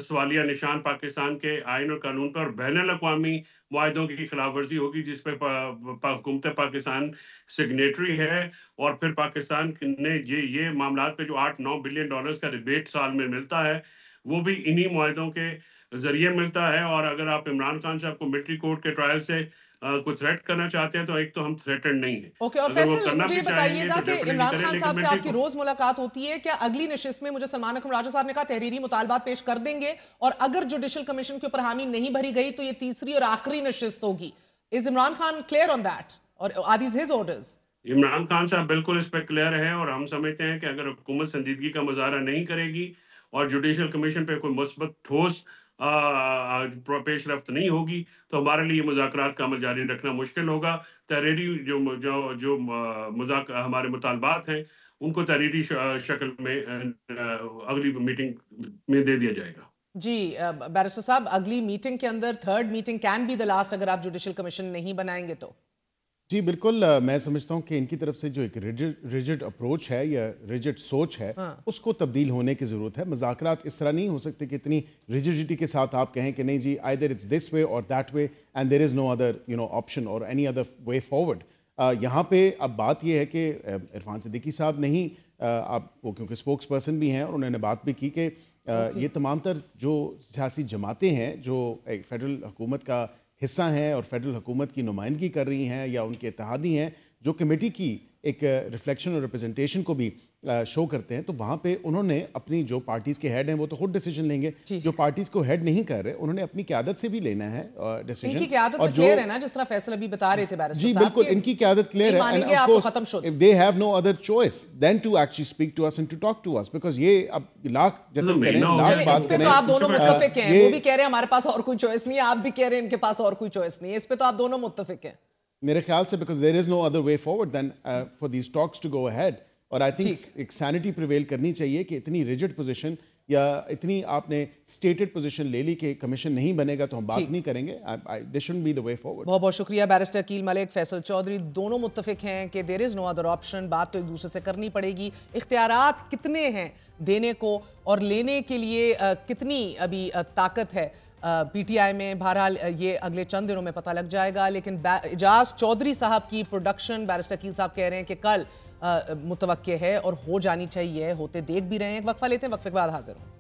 सवालिया निशान पाकिस्तान के आइन और कानून पर और बैनुल-अक़वामी मुआहदों की खिलाफ वर्जी होगी, जिस पे हुकूमत पाकिस्तान सिग्नेटरी है। और फिर पाकिस्तान ने ये मामलात पे जो $8-9 बिलियन का रिबेट साल में मिलता है, वो भी इन्हीं मुआहदों के जरिए मिलता है। और अगर आप इमरान खान साहब को मिलिट्री कोर्ट के ट्रायल से कोई थ्रेट करना चाहते हैं, तो एक तो हम थ्रेटेड नहीं है। ओके, और फैसल मुझे बताइएगा कि इमरान खान साहब से आपकी रोज मुलाकात होती है, क्या अगली नशिस्त में, मुझे सलमान अकरम राजा साहब ने कहा तहरीरी मुतालबात पेश कर देंगे, और अगर जुडिशल कमीशन के ऊपर हामी नहीं भरी गई तो ये तीसरी और आखिरी नशिस्त होगी? Is Imran Khan clear on that, और are these his orders? Imran Khan साहब बिल्कुल इस पर क्लियर है, और हम समझते हैं कि अगर हुकूमत संजीदगी का मुजाहरा नहीं करेगी और जुडिशल कमीशन पे कोई मुस्बत ठोस पेश रफ्त नहीं होगी, तो हमारे लिए मुज़ाकरात का अमल जारी रखना मुश्किल होगा। तहरीरी जो हमारे मुतालबात हैं, उनको तहरीरी शक्ल में अगली मीटिंग में दे दिया जाएगा। जी बैरिस्टर साहब, अगली मीटिंग के अंदर third meeting can be the last, अगर आप जुडिशल कमीशन नहीं बनाएंगे तो? जी बिल्कुल, मैं समझता हूँ कि इनकी तरफ से जो एक रिजिड अप्रोच है या रिजिड सोच है, उसको तब्दील होने की ज़रूरत है। मुज़ाकरात इस तरह नहीं हो सकते कि इतनी रिजिडिटी के साथ आप कहें कि नहीं जी, आइदर इट्स दिस वे और that way and there is no other option और एनी अदर वे फॉरवर्ड। यहाँ पे अब बात यह है कि इरफान सिद्दीकी साहब नहीं, आप वो क्योंकि स्पोक्स पर्सन भी हैं और उन्होंने बात भी की कि ये तमाम तर जो सियासी जमातें हैं जो एक फेडरल हुकूमत का हिस्सा हैं और फेडरल हुकूमत की नुमाइंदगी कर रही हैं या उनके इत्तेहादी हैं, जो कमेटी की एक रिफ्लेक्शन और रिप्रेजेंटेशन को भी शो करते हैं, तो वहाँ पे उन्होंने अपनी जो पार्टीज़ के हेड हैं वो तो खुद डिसीजन लेंगे, जो पार्टीज़ को हेड नहीं कर रहे उन्होंने अपनी क़यादत से भी लेना है डिसीजन। इनकी क़यादत तो क्लियर है ना, जिस तरह फैसल अभी बता रहे थे बैरिस्टर साहब। जी बिल्कुल, इनकी क़यादत क्लियर है, and of course if they have no other choice then to actually speak to us and to talk to us, because ये अब लाख जतन करें, लाख बात करें, आप दोनों मुत्तफिक हैं। वो भी कह रहे हैं हमारे पास और कोई चॉइस नहीं है, आप भी कह रहे हैं इनके पास और कोई चॉइस नहीं है, इस पे तो आप दोनों मुत्तफिक हैं मेरे ख्याल से, because there is no other way forward then for these talks to go ahead. और आई थिंक एक सैनिटी प्रिवेल करनी चाहिए कि इतनी रिजिड पोजीशन या इतनी आपने स्टेटेड पोजीशन ले ली कि कमीशन नहीं बनेगा तो हम बात नहीं करेंगे। This shouldn't be the way forward. बहुत बहुत शुक्रिया बैरिस्टर अकील मलिक, फैसल चौधरी, दोनों मुत्तफिक हैं कि there is no other option, बात तो एक दूसरे से करनी पड़ेगी। इख्तियारात कितने हैं देने को और लेने के लिए, कितनी अभी ताकत है पीटीआई में, बहरहाल ये अगले चंद दिनों में पता लग जाएगा। लेकिन एजाज चौधरी साहब की प्रोडक्शन, बैरिस्टर अकील साहब कह रहे हैं कि कल मुतवक्के है और हो जानी चाहिए, होते देख भी रहे हैं। एक वक्फा लेते हैं, वक्फे के बाद हाजिर हूं।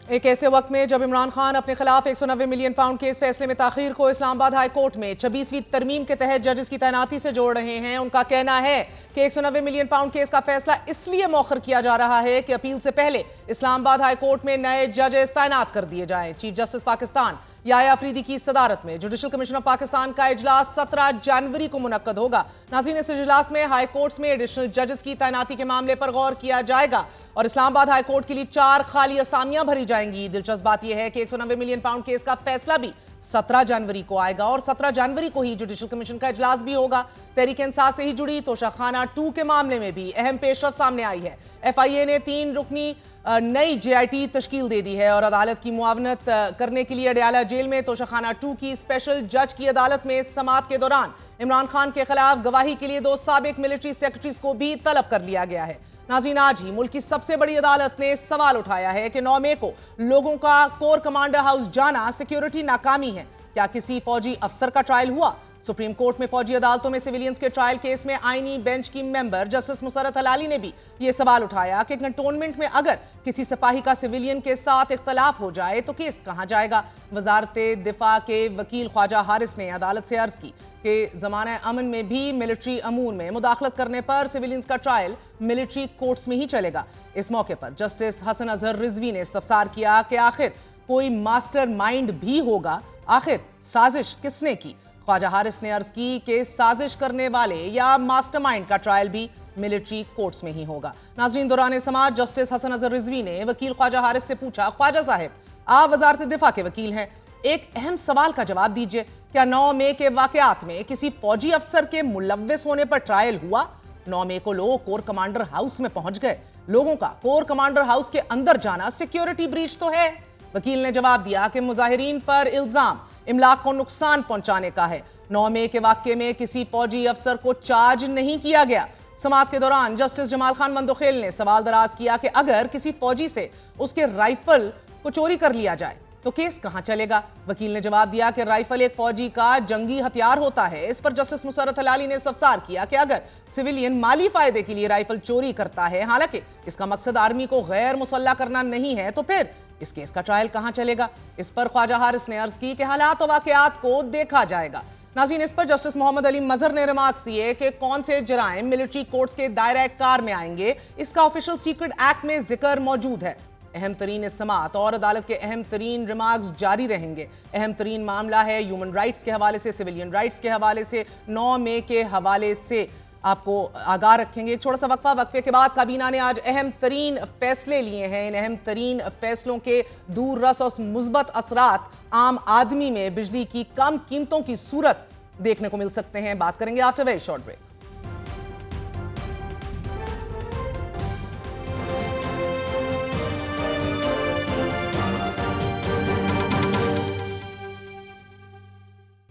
एक ऐसे वक्त में जब इमरान खान अपने खिलाफ 190 मिलियन पाउंड केस फैसले में ताखीर को इस्लामाबाद हाई कोर्ट में 26वीं तरमीम के तहत जजेस की तैनाती से जोड़ रहे हैं, उनका कहना है कि 190 मिलियन पाउंड केस का फैसला इसलिए मौखर किया जा रहा है कि अपील से पहले इस्लामाबाद हाई कोर्ट में नए जजेस तैनात कर दिए जाएं। चीफ जस्टिस पाकिस्तान याया अफरीदी की सदारत में जुडिशल कमीशन ऑफ पाकिस्तान का इजलास 17 जनवरी को मुनक्कद होगा। नाज़रीन, इस इजलास में हाई कोर्ट्स में एडिशनल जजेस की तैनाती के मामले पर गौर किया जाएगा और इस्लामाबाद हाई कोर्ट के लिए 4 खाली असामियां भरी जाएंगी। दिलचस्प बात यह है कि 190 मिलियन पाउंड केस का फैसला भी 17 जनवरी को आएगा और 17 जनवरी को ही जुडिशल कमीशन का इजलास भी होगा। तहरीक इंसाफ से ही जुड़ी तोशाखाना 2 के मामले में भी अहम पेशरफ सामने आई है। FIA ने 3 रुकनी नई JIT तश्कील दे दी है और अदालत की मुआवनत करने के लिए अडयाला जेल में तोशाखाना 2 की स्पेशल जज की अदालत में समाअत के दौरान इमरान खान के खिलाफ गवाही के लिए 2 साबिक मिलिट्री सेक्रेटरीज को भी तलब कर लिया गया है। नाज़रीन, आज ही मुल्क की सबसे बड़ी अदालत ने सवाल उठाया है कि 9 मई को लोगों का कोर कमांडर हाउस जाना सिक्योरिटी नाकामी है। क्या किसी फौजी अफसर का ट्रायल हुआ? सुप्रीम कोर्ट में फौजी अदालतों में सिविलियंस के ट्रायल केस में आईनी बेंच की मेंबर जस्टिस मुसर्रत हलाली ने भी यह सवाल उठाया कि कंटोनमेंट में अगर किसी सिपाही का सिविलियन के साथ इख्तलाफ हो जाए तो केस कहां जाएगा। वजारते दिफा के वकील ख्वाजा हारिस ने अदालत से अर्ज की कि जमाना अमन में भी मिलिट्री अमूर में मुदाखलत करने पर सिविलियंस का ट्रायल मिलिट्री कोर्ट्स में ही चलेगा। इस मौके पर जस्टिस हसन अजहर रिजवी ने इस्तफसार किया कि आखिर कोई मास्टर माइंड भी होगा, आखिर साजिश किसने की। ख्वाजा हारिस ने अर्ज की कि साजिश करने वाले या मास्टरमाइंड का ट्रायल भी मिलिट्री कोर्ट्स में ही होगा। नाजरीन, दौरान समाज जस्टिस हसन अजहर रिजवी ने वकील ख्वाजा हारिस से पूछा, ख्वाजा साहब आप वजारत दिफा के वकील हैं, एक अहम सवाल का जवाब दीजिए, क्या 9 मई के वाकयात में किसी फौजी अफसर के मुलव्विस होने पर ट्रायल हुआ? 9 मई को लोग कोर कमांडर हाउस में पहुंच गए। लोगों का कोर कमांडर हाउस के अंदर जाना सिक्योरिटी ब्रीच तो है। वकील ने जवाब दिया कि मुजाहिरीन पर इल्जाम इमलाक को नुकसान पहुंचाने का है। 9 मई के वाकये में किसी फौजी अफसर को चार्ज नहीं किया गया। समाअत के दौरान जस्टिस जमाल खान मंदोखेल ने सवाल दराज किया कि अगर किसी फौजी से उसके राइफल को चोरी कर लिया जाए तो केस कहां चलेगा। वकील ने जवाब दिया कि राइफल एक फौजी का जंगी हथियार होता है। इस पर जस्टिस मुसर्रत हलाली ने इस्तफसार किया कि अगर सिविलियन माली फायदे के लिए राइफल चोरी करता है, हालांकि इसका मकसद आर्मी को गैर मुसल्लह करना नहीं है, तो फिर इस केस का ट्रायल कहां चलेगा। इस पर ख्वाजा हारिस ने अर्ज की कि हालात और वाकयात को देखा जाएगा। नाज़रीन, इस पर जस्टिस मोहम्मद अली मजहर ने रिमार्क्स दिए कि कौन से जराइम मिलिट्री कोर्ट्स के दायरा कार में आएंगे, इसका ऑफिशियल सीक्रेट एक्ट में जिक्र मौजूद है। अहम तरीन इस समाअत और अदालत के अहम तरीन रिमार्क्स जारी रहेंगे। अहम तरीन मामला है ह्यूमन राइट्स के हवाले से, सिविलियन राइट्स के हवाले से, 9 मई के हवाले से आपको आगाह रखेंगे। एक छोटा सा वक्फे के बाद काबीना ने आज अहम तरीन फैसले लिए हैं। इन अहम तरीन फैसलों के दूर रस और मुस्बत असरात आम आदमी में बिजली की कम कीमतों की सूरत देखने को मिल सकते हैं। बात करेंगे आफ्टर वेरी शॉर्ट ब्रेक।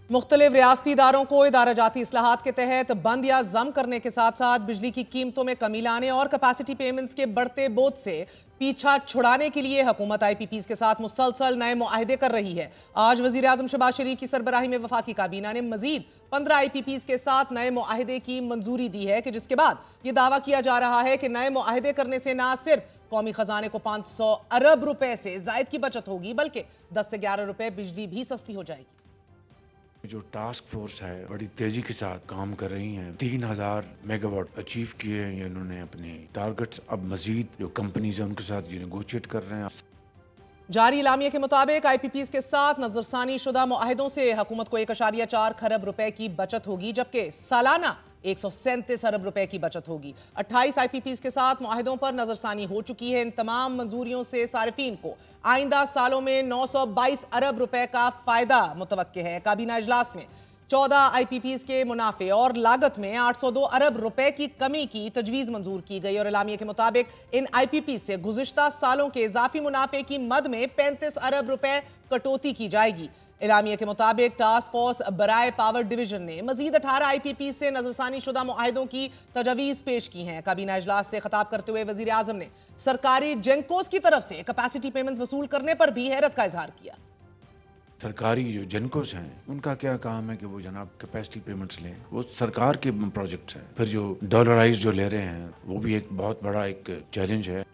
मुख्तलिफ रियासती इदारों को इदारा जाती इस्लाहात के तहत बंद या जम करने के साथ साथ बिजली की कीमतों में कमी लाने और कैपेसिटी पेमेंट्स के बढ़ते बोझ से पीछा छुड़ाने के लिए हुकूमत IPPs के साथ मुसलसल नए मुआहदे कर रही है। आज वजीर आजम शहबाज शरीफ की सरबराही में वफाकी काबीना ने मजीद 15 IPPs के साथ नए मुआहदे की मंजूरी दी है, कि जिसके बाद ये दावा किया जा रहा है कि नए मुआहदे करने से न सिर्फ कौमी खजाने को 500 अरब रुपए से जायद की बचत होगी, बल्कि 10 से 11 रुपए बिजली भी सस्ती हो जाएगी। जो टास्क फोर्स है बड़ी तेजी के साथ काम कर रही हैं। 3000 मेगावाट अचीव किए हैं इन्होंने अपने टारगेट्स। अब मजीद जो कंपनीज हैं उनके साथ ये नेगोशिएट कर रहे हैं। जारी इलामिया के मुताबिक IPPs के साथ नजरसानी शुदा मुआहदों से हुकूमत को 1.4 खरब रुपए की बचत होगी, जबकि सालाना 137 अरब रुपए की बचत होगी। 28 IPPs के साथ मुआहदों पर नजरसानी हो चुकी है। इन तमाम मंजूरियों से सारिफीन को आइंदा सालों में 922 अरब रुपए का फायदा मुतवक्के है। काबीना इजलास में 14 IPPs के मुनाफे और लागत में 802 अरब रुपए की कमी की तजवीज मंजूर की गई और इलामिया के मुताबिक इन IPPs से गुज़िश्ता सालों के इजाफी मुनाफे की मद में 35 अरब रुपए कटौती की जाएगी। इलामिया के मुताबिक टास्क फोर्स बराए पावर डिवीजन ने मजीद 18 IPPs से नजरसानी शुदा मुआहिदों की तजवीज़ पेश की हैं। काबीना इजलास से खिताब करते हुए वजीर आजम ने सरकारी जेनकोस की तरफ से कैपेसिटी पेमेंट्स वसूल करने पर भी हैरत का इजहार किया। सरकारी जो जेनकोस हैं उनका क्या काम है कि वो जनाब कैपेसिटी पेमेंट्स लें, वो सरकार के प्रोजेक्ट्स हैं। फिर जो डॉलराइज जो ले रहे हैं वो भी एक बहुत बड़ा एक चैलेंज है।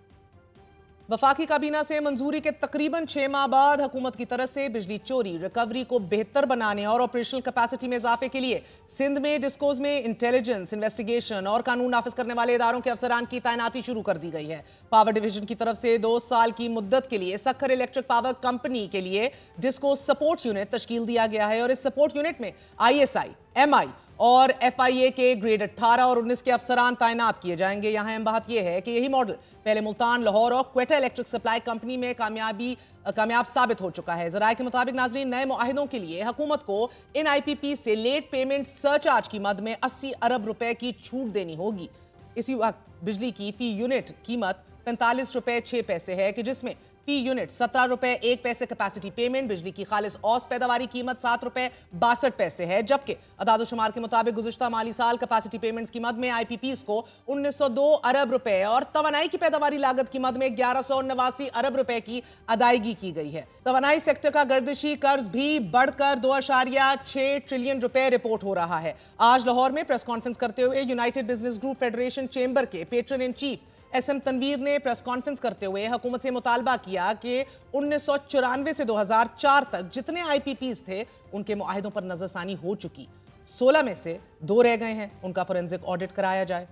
वफाकी काबीना से मंजूरी के तकरीबन 6 माह बाद हुकूमत की तरफ से बिजली चोरी रिकवरी को बेहतर बनाने और ऑपरेशनल कैपेसिटी में इजाफे के लिए सिंध में डिस्कोज में इंटेलिजेंस इन्वेस्टिगेशन और कानून नाफिज करने वाले इदारों के अफसरान की तैनाती शुरू कर दी गई है। पावर डिवीजन की तरफ से 2 साल की मुद्दत के लिए सक्खर इलेक्ट्रिक पावर कंपनी के लिए डिस्को सपोर्ट यूनिट तश्कील दिया गया है और इस सपोर्ट यूनिट में ISI, MI और FIA के ग्रेड 18 और 19 के अफसरान तैनात किए जाएंगे। यहाँ अहम बात यह है कि यही मॉडल पहले मुल्तान, लाहौर और क्वेटा इलेक्ट्रिक सप्लाई कंपनी में कामयाब साबित हो चुका है। ज़राए के मुताबिक नाजरीन, नए मुआहिदों के लिए हुकूमत को इन IPP से लेट पेमेंट सरचार्ज की मद में 80 अरब रुपए की छूट देनी होगी। इसी वक्त बिजली की फी यूनिट कीमत 45 रुपए 6 पैसे है, कि जिसमें फी यूनिट 17 रुपए 1 पैसे कैपेसिटी पेमेंट। बिजली की खालिस औसत पैदावारी कीमत 7 रुपए 62 पैसे है, जबकि अदाद-ओ-शुमार के मुताबिक गुज़िश्ता माली साल कैपेसिटी पेमेंट्स की मद में IPPs को 1902 अरब रुपए और तवानाई की पैदावारी लागत की मद में 1189 अरब रुपए की अदायगी की गई है। तवानाई सेक्टर का गर्दिशी कर्ज भी बढ़कर 2.6 ट्रिलियन रुपए रिपोर्ट हो रहा है। आज लाहौर में प्रेस कॉन्फ्रेंस करते हुए united business group federation chamber के patron in chief SM Tanveer ने प्रेस कॉन्फ्रेंस करते हुए हुकूमत से मुतालबा किया कि 1994 से 2004 तक जितने IPPs थे उनके मुआहिदों पर नजरसानी हो चुकी, 16 में से 2 रह गए हैं, उनका फोरेंसिक ऑडिट कराया जाए।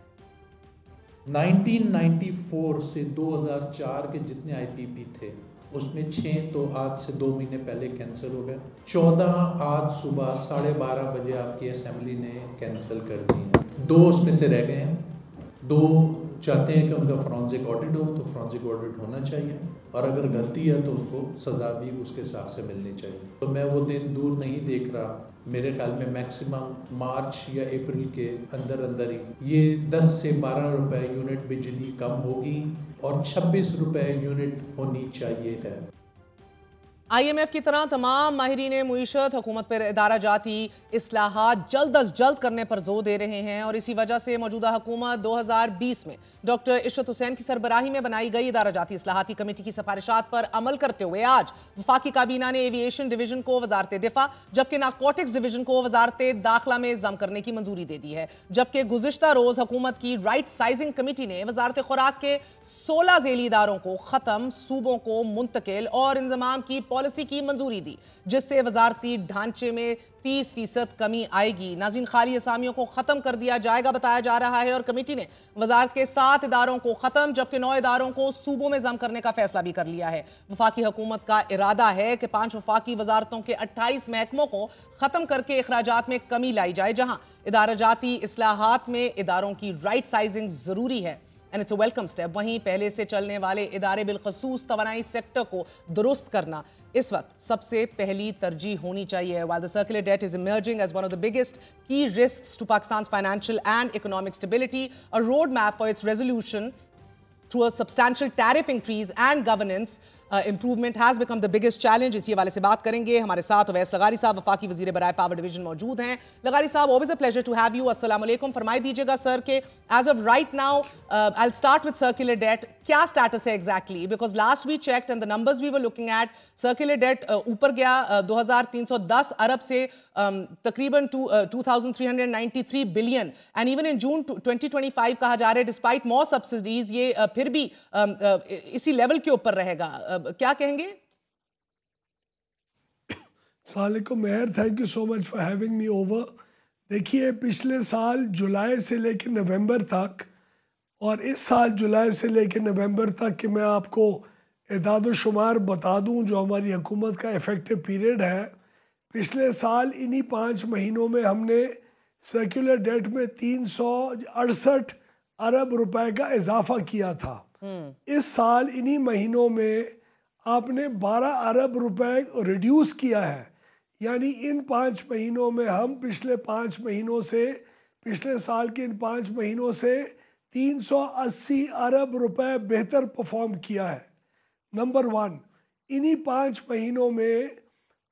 1994 से 2004 के जितने IPP थे उसमें 6 तो आज से 2 महीने पहले कैंसिल हो गए, 14 आज सुबह 12:30 बजे आपकी असेंबली ने कैंसिल कर दिए, 2 उसमें से रह गए हैं। 2 चाहते हैं कि उनका फोरेंसिक ऑडिट हो तो फोरेंसिक ऑडिट होना चाहिए, और अगर गलती है तो उनको सज़ा भी उसके हिसाब से मिलनी चाहिए। तो मैं वो दिन दूर नहीं देख रहा, मेरे ख्याल में मैक्सिमम मार्च या अप्रैल के अंदर अंदर ही ये 10 से 12 रुपए यूनिट बिजली कम होगी और 26 रुपए यूनिट होनी चाहिए है। IMF की तरह तमाम माहिरीन मुईशत हुकूमत पर इदारा जाती इस्लाहात जल्द अज जल्द करने पर जोर दे रहे हैं, और इसी वजह से मौजूदा हुकूमत 2020 में डॉक्टर इशरत हुसैन की सरबराही में बनाई गई इदारा जाती इस्लाहाती कमेटी की सिफारिशात पर अमल करते हुए आज वफाकी काबीना ने एविएशन डिवीजन को वजारत दिफा जबकि नारकोटिक्स डिवीजन को वजारत दाखिला में जम करने की मंजूरी दे दी है। जबकि गुज़िश्ता रोज हुकूमत की राइट साइजिंग कमेटी ने वजारत खुराक के 16 झेली इदारों को खत्म, सूबों को मुंतकिल और इंजमाम की पॉलिसी की मंजूरी दी, जिससे वजारती ढांचे में 30% कमी आएगी। नाज़रीन, खाली असामियों को खत्म कर दिया जाएगा बताया जा रहा है, और कमेटी ने वजारत के 7 इदारों को खत्म जबकि 9 इदारों को सूबों में जम करने का फैसला भी कर लिया है। वफाकी हुकूमत का इरादा है कि 5 वफाकी वजारतों के 28 महकमों को खत्म करके अखराजात में कमी लाई जाए, जहां इदारा जाती इस्लाहात में इदारों की राइट साइजिंग जरूरी है and it's a welcome step. वहीं पहले से चलने वाले इदारे बिलखसूस तवानाई सेक्टर को दुरुस्त करना इस वक्त सबसे पहली तरजीह होनी चाहिए। While the circular debt is emerging as one of the biggest key risks to Pakistan's financial and economic stability, a roadmap for its resolution through a substantial tariff increase and governance improvement has become the biggest challenge। इसी हवाले से बात करेंगे। हमारे साथ अवैस लगारी साहब वफाकी वजीर बराए पावर डिवीजन मौजूद हैं। लगारी साहब, always a pleasure to have you। अस्सलाम वालेकुम। फरमाई दीजिएगा सर के as of right now, I'll start with circular debt, क्या स्टेटस है exactly? Because last we checked and the numbers we were looking at, circular debt ऊपर गया 2310 अरब से तकरीबन 2393 बिलियन, एंड इवन इन जून 2025 कहा जा रहा है डिस्पाइट मोर सब्सिडीज ये फिर भी इसी लेवल के ऊपर रहेगा। क्या कहेंगे? अस्सलामुअलैकुम Mehar, thank you so much for having me over. देखिए, पिछले साल जुलाई से लेकर नवंबर तक और इस साल जुलाई से लेकर नवंबर तक कि मैं आपको एदाद शुमार बता दूं जो हमारी हुकूमत का इफ़ेक्टिव पीरियड है, पिछले साल इन्हीं 5 महीनों में हमने सर्कुलर डेट में 368 अरब रुपए का इजाफा किया था। इस साल इन्हीं महीनों में आपने 12 अरब रुपए रिड्यूस किया है, यानी इन 5 महीनों में हम पिछले 5 महीनों से, पिछले साल के इन 5 महीनों से 380 अरब रुपए बेहतर परफॉर्म किया है। नंबर 1, इन्हीं 5 महीनों में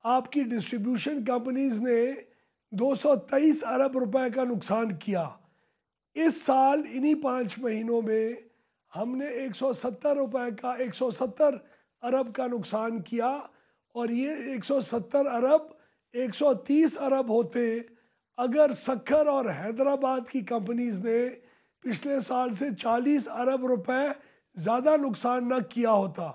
आपकी डिस्ट्रीब्यूशन कंपनीज ने 223 अरब रुपए का नुकसान किया। इस साल इन्हीं 5 महीनों में हमने 170 अरब का नुकसान किया, और ये 170 अरब 130 अरब होते अगर सक्खर और हैदराबाद की कंपनीज ने पिछले साल से 40 अरब रुपए ज़्यादा नुकसान न किया होता।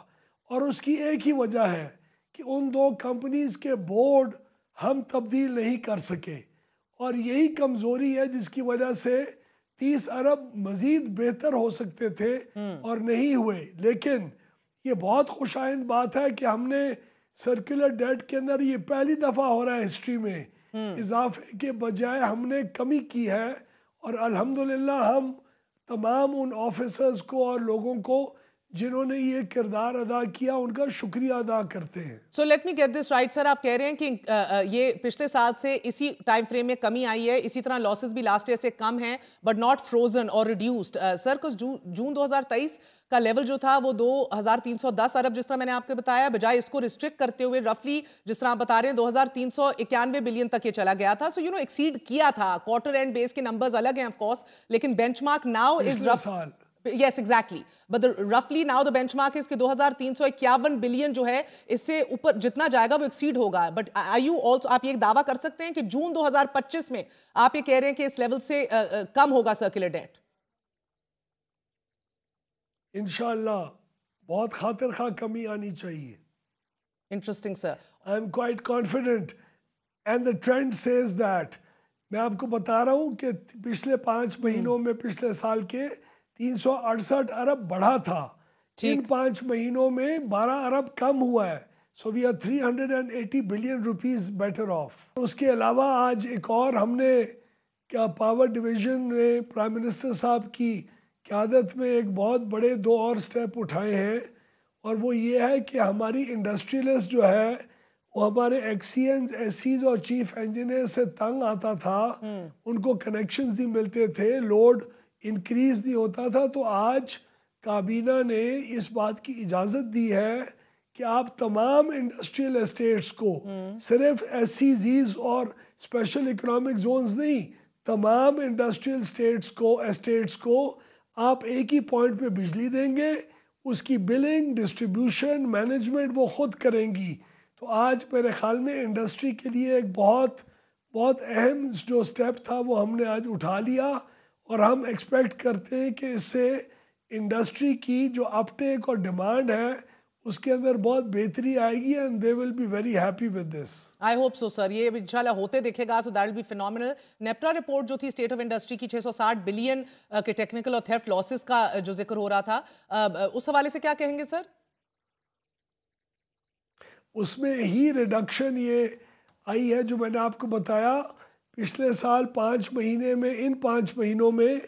और उसकी एक ही वजह है कि उन 2 कंपनीज के बोर्ड हम तब्दील नहीं कर सके, और यही कमज़ोरी है जिसकी वजह से 30 अरब मज़ीद बेहतर हो सकते थे और नहीं हुए। लेकिन ये बहुत खुशाइंद बात है कि हमने सर्कुलर डेट के अंदर ये पहली दफ़ा हो रहा है हिस्ट्री में इजाफे के बजाय हमने कमी की है, और अल्हम्दुलिल्लाह हम तमाम उन ऑफिसर्स को और लोगों को जिन्होंने ये किरदार अदा किया उनका शुक्रिया अदा करते हैं। So let me get this right sir, आप कह रहे हैं कि ये पिछले साल से इसी टाइम फ्रेम में कमी आई है, इसी तरह लॉसेस भी लास्ट ईयर से कम हैं बट नॉट फ्रोजन और रिड्यूस्ड। सर कुछ जून 2023 का लेवल जो था वो 2310 अरब जिस तरह मैंने आपको बताया, बजाय इसको रिस्ट्रिक्ट करते हुए रफली जिस तरह आप बता रहे हैं 2391 बिलियन तक ये चला गया था। सो यू नो एक्सीड किया था, क्वार्टर एंड बेस के नंबर्स अलग हैं ऑफ कोर्स, लेकिन benchmark now is rough. Yes, exactly. But roughly now the benchmark is कि 2351 बिलियन जो है इससे ऊपर जितना जाएगा वो एक्सीड होगा। But are you also, आप ये दावा कर सकते हैं कि जून 2025 में आप ये कह रहे हैं कि इस लेवल से कम होगा सर्कुलर डेट? इंशाल्लाह बहुत खातिर खा कमी आनी चाहिए। Interesting sir. I am quite confident and the trend says that। मैं आपको बता रहा हूँ कि पिछले 5 महीनों में पिछले साल के 368 अरब बढ़ा था, इन 5 महीनों में 12 अरब कम हुआ है। So we are 380 billion rupees better off. उसके अलावा आज एक और हमने क्या पावर डिवीजन में प्राइम मिनिस्टर साहब की क़यादत में एक बहुत बड़े 2 और स्टेप उठाए हैं, और वो ये है कि हमारी इंडस्ट्रियलिस्ट जो है वो हमारे एक्सीएंस एससीज और चीफ इंजीनियर से तंग आता था, उनको कनेक्शंस नहीं मिलते थे, लोड इंक्रीज नहीं होता था। तो आज काबीना ने इस बात की इजाज़त दी है कि आप तमाम इंडस्ट्रियल एस्टेट्स को, सिर्फ एससीजीज और स्पेशल इकोनॉमिक जोन्स नहीं, तमाम इंडस्ट्रियल एस्टेट्स को आप एक ही पॉइंट पे बिजली देंगे, उसकी बिलिंग, डिस्ट्रीब्यूशन, मैनेजमेंट वो खुद करेंगी। तो आज मेरे ख्याल में इंडस्ट्री के लिए एक बहुत अहम जो स्टेप था वो हमने आज उठा लिया, और हम एक्सपेक्ट करते हैं कि इससे इंडस्ट्री की जो अपटेक और डिमांड है उसके अंदर बहुत बेहतरी आएगी, and they will be very happy with this. I hope so sir, ये इंशाल्लाह होते दिखेगा, so that will be phenomenal. NEPRA report जो थी स्टेट ऑफ इंडस्ट्री की 660 बिलियन के टेक्निकल और थेफ्ट लॉसेस का जो जिक्र हो रहा था, उस हवाले से क्या कहेंगे सर? उसमें ही रिडक्शन ये आई है जो मैंने आपको बताया, पिछले साल 5 महीने में, इन 5 महीनों में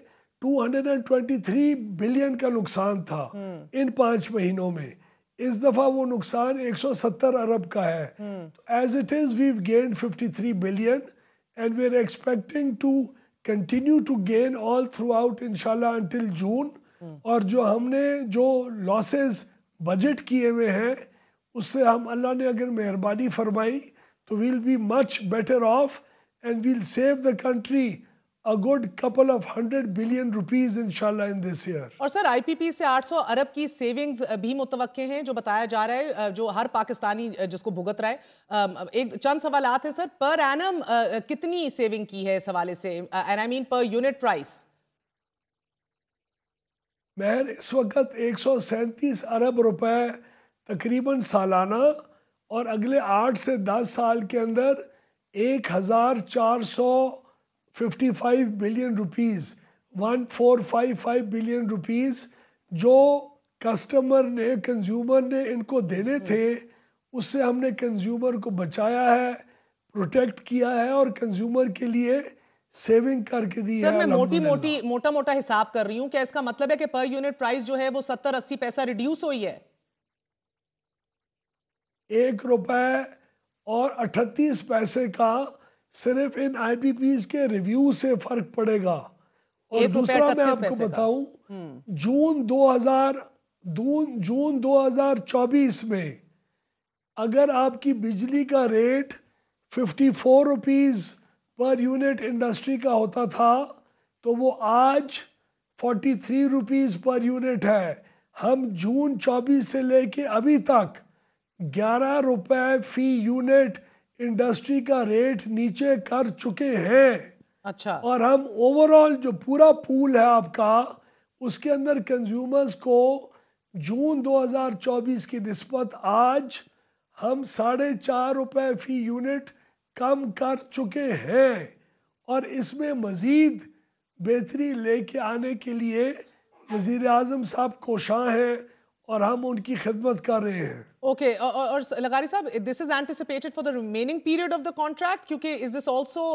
223 बिलियन का नुकसान था इन 5 महीनों में। इस दफ़ा वो नुकसान 170 अरब का है। तो as it is we gain 53 billion and we are expecting to continue to gain all throughout इंशाल्लाह अंटिल जून। और जो हमने जो लॉसेस बजट किए हुए हैं उससे हम, अल्लाह ने अगर मेहरबानी फरमाई तो we'll be much better off and we'll save the country a good couple of 100 billion rupees inshallah in this year। और सर आईपीपी से 800 अरब की सेविंग्स भी मुतवक्के हैं जो बताया जा रहा है, जो हर पाकिस्तानी जिसको भुगत रहा है। एक चंद सवालात हैं सर, पर एनम कितनी सेविंग की है इस हवाले से, and I mean per unit price? Mehar इस वक्त 137 अरब रुपए तकरीबन सालाना, और अगले 8 से 10 साल के अंदर 1455 बिलियन रुपीस, 1455 बिलियन रुपीस जो कस्टमर ने, कंज्यूमर ने इनको देने थे, उससे हमने कंज्यूमर को बचाया है, प्रोटेक्ट किया है और कंज्यूमर के लिए सेविंग करके दी है। सर मैं मोटा हिसाब कर रही हूँ, क्या इसका मतलब है कि पर यूनिट प्राइस जो है वो 70-80 पैसा रिड्यूस हुई है? 1 रुपए और 38 पैसे का सिर्फ इन आईपीपीज के रिव्यू से फर्क पड़ेगा। और दूसरा मैं आपको बताऊं, जून 2024 में अगर आपकी बिजली का rate 54 rupees per unit industry का होता था तो वो आज 43 रुपीज़ पर यूनिट है। हम जून 24 से लेके अभी तक 11 रुपए फी यूनिट इंडस्ट्री का रेट नीचे कर चुके हैं। अच्छा। और हम ओवरऑल जो पूरा पूल है आपका, उसके अंदर कंज्यूमर्स को जून 2024 की निस्बत आज हम 4.5 रुपए फी यूनिट कम कर चुके हैं। और इसमें मज़ीद बेहतरी लेके आने के लिए वज़ीर आज़म साहब कोशां हैं, और हम उनकी खिदमत कर रहे हैं। ओके, और लगारी साहब, this is anticipated for the remaining period of the contract, क्योंकि इज दिस आल्सो,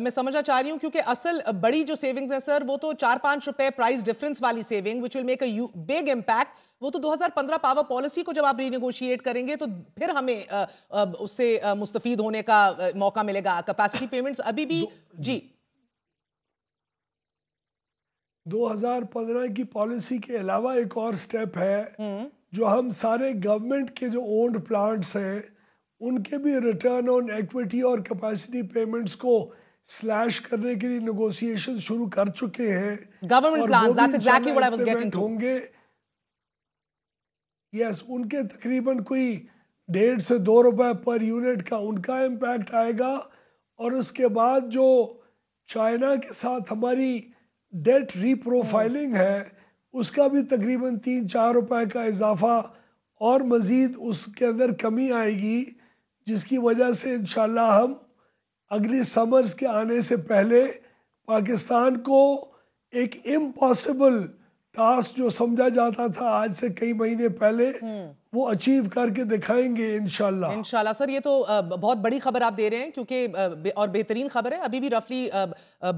मैं समझना चाह रही हूँ क्योंकि असल बड़ी जो सेविंग्स है सर वो तो 4-5 रुपए प्राइस डिफरेंस वाली saving which will make a big impact, वो तो 2015 पावर पॉलिसी को जब आप रीनेगोशिएट करेंगे तो फिर हमें उससे मुस्तफीद होने का मौका मिलेगा। कैपेसिटी पेमेंट्स अभी भी जी 2015 की पॉलिसी के अलावा एक और स्टेप है जो हम सारे गवर्नमेंट के जो ओन्ड प्लांट्स हैं उनके भी रिटर्न ऑन इक्विटी और कैपेसिटी पेमेंट्स को स्लैश करने के लिए नेगोशिएशन शुरू कर चुके हैं। Government plans, that's exactly what I was getting to. होंगे यस, उनके तकरीबन कोई 1.5 से 2 रुपए पर यूनिट का उनका इम्पैक्ट आएगा। और उसके बाद जो चाइना के साथ हमारी डेट रीप्रोफाइलिंग है उसका भी तकरीबन 3-4 रुपए का इजाफा और मज़ीद उसके अंदर कमी आएगी, जिसकी वजह से इंशाल्लाह हम अगली समर्स के आने से पहले पाकिस्तान को एक इम्पॉसिबल टास्क जो समझा जाता था आज से कई महीने पहले वो अचीव करके दिखाएंगे इंशाल्लाह। इंशाल्लाह सर, ये तो बहुत बड़ी खबर आप दे रहे हैं क्योंकि और बेहतरीन खबर है। अभी भी रफली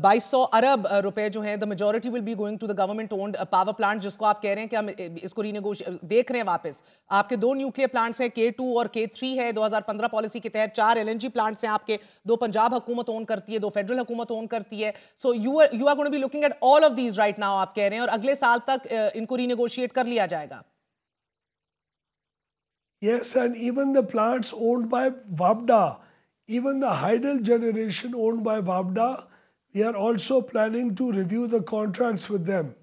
2200 अरब रुपए जो हैं the majority will be going to the government owned power plant, जिसको आप कह रहे हैं कि हम इसको रीनेगोशिएट देख रहे हैं वापस। आपके 2 न्यूक्लियर प्लांट्स हैं, K2 और K3 है। 2015 पॉलिसी के तहत 4 LNG प्लांट्स हैं आपके, 2 पंजाब हुकूमत ओन करती है, 2 फेडरल हुकूमत ओन करती है। So you are going to be looking at all of these right now, आप कह रहे हैं, और अगले साल तक इनको रीनेगोशिएट कर लिया जाएगा। Yes, and even the plants owned by WAPDA, even the hydel generation owned by WAPDA, we are also planning to review the contracts with them.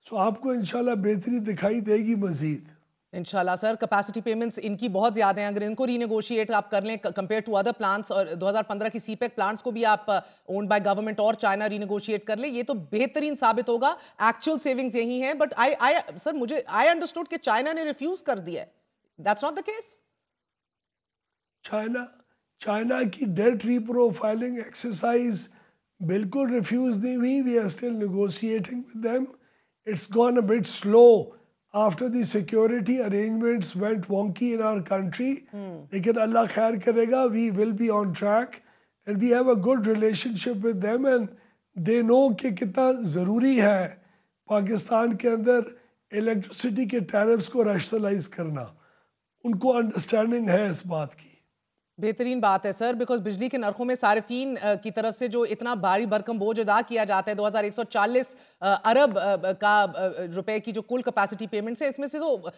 So आपको इंशाल्लाह बेहतरी दिखाई देगी मजीद। इंशाल्लाह सर, कैपेसिटी पेमेंट्स इनकी बहुत ज़्यादा हैं, अगर इनको रीनेगोशिएट आप कर लें कंपेयर टू अदर प्लांट्स, और 2015 की सीपेक प्लांट्स को भी आप ओन्ड बाय गवर्नमेंट और चाइना रीनेगोशिएट कर लें, ये तो बेहतरीन साबित होगा। एक्चुअल सेविंग्स यही हैं, बट आई अंडरस्टूड कि चाइना ने रिफ्यूज कर दिया है। That's not the case. China की डेट रीप्रोफाइलिंग एक्सरसाइज बिल्कुल रिफ्यूज नहीं हुई। We are still negotiating with them. It's gone a bit slow after the security arrangements went wonky in our country, लेकिन अल्लाह खैर करेगा, we will be on track and we have a good relationship with them and they know कि कितना ज़रूरी है पाकिस्तान के अंदर इलेक्ट्रिसिटी के टैरिफ्स को रैशनलाइज करना। उनको अंडरस्टैंडिंग है इस बात की। बेहतरीन बात है सर, बिकॉज बिजली के नरखों में सारिफीन की तरफ से जो इतना भारी भरकम बोझ अदा किया जाता है, 2140 अरब रुपए की जो कुल कैपेसिटी पेमेंट्स है, इसमें से तो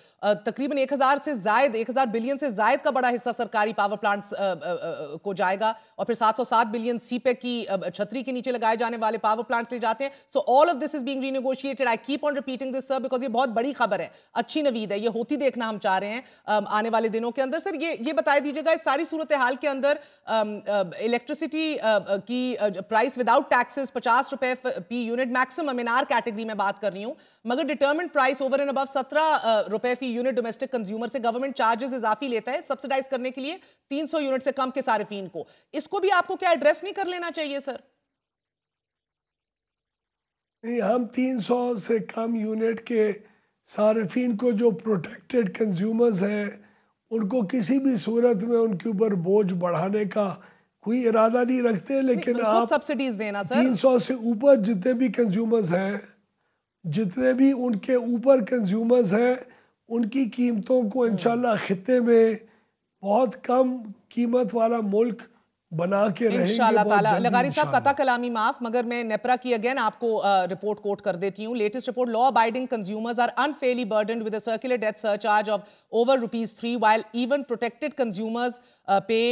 तकरीबन 1000 बिलियन से जायद का बड़ा हिस्सा सरकारी पावर प्लांट्स को जाएगा, और फिर 707 बिलियन सीपेक की छतरी के नीचे लगाए जाने वाले पावर प्लांट्स ले जाते हैं। So all of this is being renegotiated. I keep on repeating this sir because ये बहुत बड़ी खबर है, अच्छी नवीद है, ये होती देखना हम चाह रहे हैं आने वाले दिनों के अंदर। सर ये बता दीजिएगा, इस सारी सूरत हाल के अंदर इलेक्ट्रिसिटी की प्राइस विदाउट टैक्सेस 50 रुपए फी unit maximum in R category में बात कर रही हूं, मगर determined price over and above 17 रुपए फी यूनिट डोमेस्टिक कंज्यूमर से गवर्नमेंट चार्जेस इजाफी लेता है सब्सिडाइज करने के लिए 300 यूनिट से कम के सारिफीन को। इसको भी आपको क्या एड्रेस नहीं कर लेना चाहिए सर? नहीं, हम 300 से कम यूनिट के सारिफीन को जो प्रोटेक्टेड कंज्यूमर्स हैं उनको किसी भी सूरत में उनके ऊपर बोझ बढ़ाने का कोई इरादा नहीं रखते। लेकिन आप सब्सिडीज देना सर, 300 से ऊपर जितने भी कंज्यूमर्स हैं, जितने भी उनके ऊपर कंज्यूमर्स हैं, उनकी कीमतों को इंशाल्लाह खित्ते में बहुत कम कीमत वाला मुल्क बना के रहेंगे इंशाल्लाह ताला। लगारी साहब कता कलामी माफ, मगर मैं नेपरा की अगेन आपको रिपोर्ट कोट कर देती हूँ। Latest report, law abiding consumers are unfairly burdened with a circular debt surcharge of over ₹3 while even protected consumers pay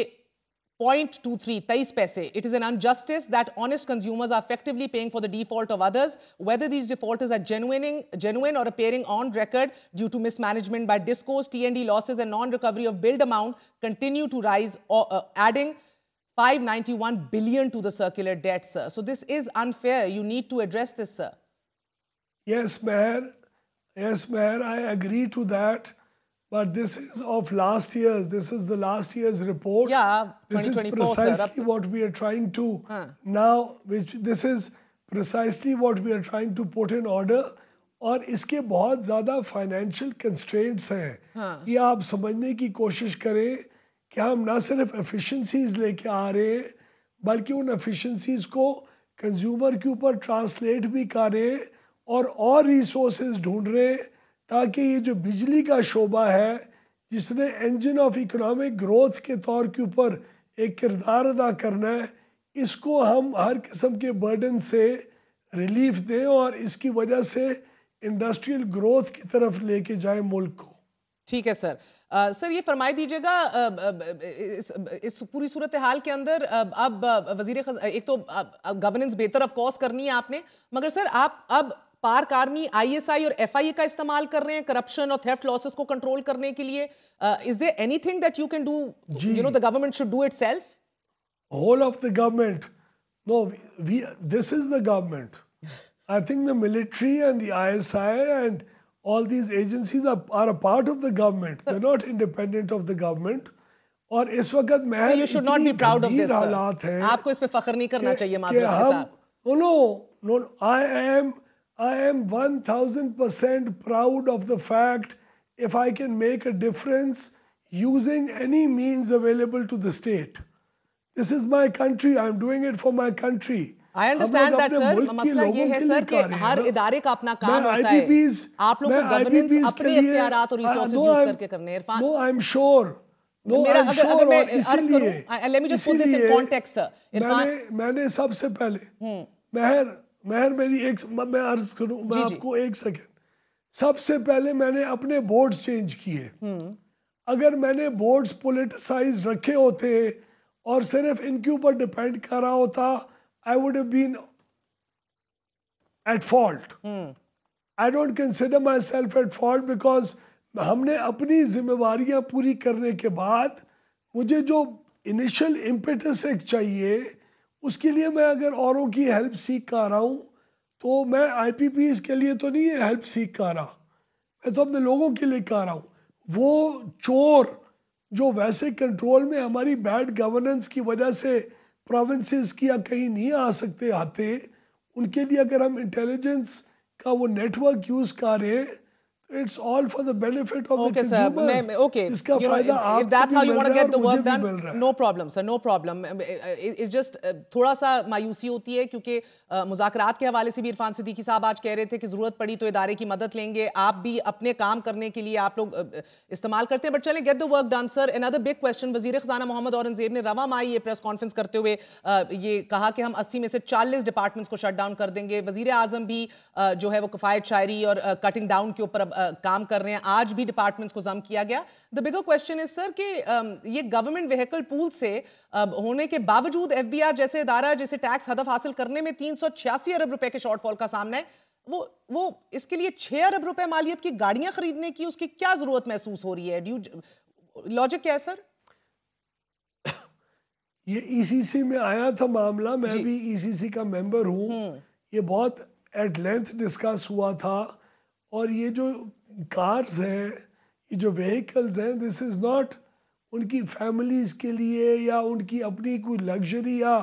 0.23 पैसे. It is an injustice that honest consumers are effectively paying for the default of others, whether these defaulters are genuine or appearing on record due to mismanagement by discos. T&D losses and non-recovery of billed amount continue to rise, adding 591 billion to the circular debt, sir. So this is unfair. You need to address this, sir. Yes, Mayor. Yes, Mayor. I agree to that. But this is of last year's. This is the last year's report. Yeah, this is precisely what we are trying to now. This is precisely what we are trying to put in order. और इसके बहुत ज़्यादा फाइनेंशियल कंस्ट्रेंट्स हैं कि आप समझने की कोशिश करें कि हम ना सिर्फ एफिशिएंसीज लेके आ रहे हैं बल्कि उन एफिशिएंसीज को कंज्यूमर के ऊपर ट्रांसलेट भी कर रहे हैं और रिसोर्सेज ढूंढ रहे हैं ताकि ये जो बिजली का शोबा है जिसने इंजन ऑफ इकोनॉमिक ग्रोथ के तौर के ऊपर एक किरदार अदा करना है, इसको हम हर किस्म के बर्डन से रिलीफ दें और इसकी वजह से इंडस्ट्रियल ग्रोथ की तरफ लेके जाए मुल्क को। ठीक है सर। सर ये फरमाई दीजिएगा, इस पूरी सूरत हाल के अंदर अब एक तो गवर्नेंस बेहतर ऑफ कोर्स करनी है आपने, मगर सर आप अब पार्क आर्मी, ISI और FIA का इस्तेमाल कर रहे हैं करप्शन और थेफ्ट लॉसेस को कंट्रोल करने के लिए। Is there anything that you can do, you know, the government should do itself? Whole of the government, no, this is the government. I think the military and the ISI and all these agencies are a part of the government. They're not independent of the government. और इस वक्त मैं you should not be proud of this, हालात हैं, आपको इस पे फख्र नहीं करना चाहिए माज़रत के साथ। No, I am 1000% proud of the fact if I can make a difference using any means available to the state. This is my country. I'm doing it for my country. I understand that, sir. मसला ये है सर कि हर इदारे का अपना काम होता है। आप लोग को गवर्नेंस अपने इख्तियारात और रिसोर्सेज यूज करके करने हैं। Irfan, No, I'm sure. No, I'm sure. अगर मैं अर्ज करूं, let me just put this in context, sir. Irfan, मैंने सबसे पहले महर मेरी मैं अर्ज करूं, मैं आपको एक सेकंड, सबसे पहले मैंने अपने बोर्ड्स चेंज किए। अगर मैंने बोर्ड्स पॉलिटिसाइज रखे होते और सिर्फ इनके ऊपर डिपेंड कर रहा होता, I would have been at fault. I don't consider myself at fault because हमने अपनी जिम्मेवारियां पूरी करने के बाद मुझे जो इनिशियल इम्पेटस एक चाहिए, उसके लिए मैं अगर औरों की हेल्प सीख कर रहा हूँ तो मैं IPPs के लिए तो नहीं हेल्प सीख कर रहा, मैं तो अपने लोगों के लिए कर रहा हूँ। वो चोर जो वैसे कंट्रोल में हमारी बैड गवर्नेंस की वजह से प्रोविंसेस की या कहीं नहीं आ सकते आते, उनके लिए अगर हम इंटेलिजेंस का वो नेटवर्क यूज कर रहे हैं, it's all for the benefit of the consumers. Okay, इसका you know, फायदा if that's how you want to get the work done, मिल रहा है। no problem, sir, no problem. It's just थोड़ा सा मायूसी होती है क्योंकि मुज़ाकरात के हवाले से भी इरफान सिद्दीकी साहब आज कह रहे थे कि ज़रूरत पड़ी तो इदारे की मदद लेंगे, आप भी अपने काम करने के लिए आप लोग इस्तेमाल करते हैं, बट चलें, get the work done sir. Another big question, वज़ीर ख़ज़ाना मोहम्मद औरंगज़ेब ने रवा माही ये प्रेस कॉन्फ्रेंस करते हुए ये कहा कि हम 80 में से 40 डिपार्टमेंट्स को शट डाउन कर देंगे। वज़ीर आज़म भी जो है वो कफ़ायत शायरी और कटिंग डाउन के ऊपर काम कर रहे हैं, आज भी डिपार्टमेंट्स को जम किया गया। The bigger question is sir कि ये गवर्नमेंट व्हीकल पूल से होने के बावजूद FBR जैसे इदारा जिसे टैक्स हदफ हासिल करने में 386 अरब रुपए के शॉर्टफॉल का सामना है, वो इसके लिए 6 अरब रुपए मालियत की गाड़ियां खरीदने की उसकी क्या जरूरत महसूस हो रही है? लॉजिक क्या है सर? ये ECC में आया था मामला, मैं भी ECC का मेंबर हूँ, ये बहुत एट लेंथ डिस्कस हुआ था, और ये जो कार्स हैं, ये जो व्हीकल्स हैं, दिस इज़ नॉट उनकी फैमिलीज़ के लिए या उनकी अपनी कोई लग्जरी या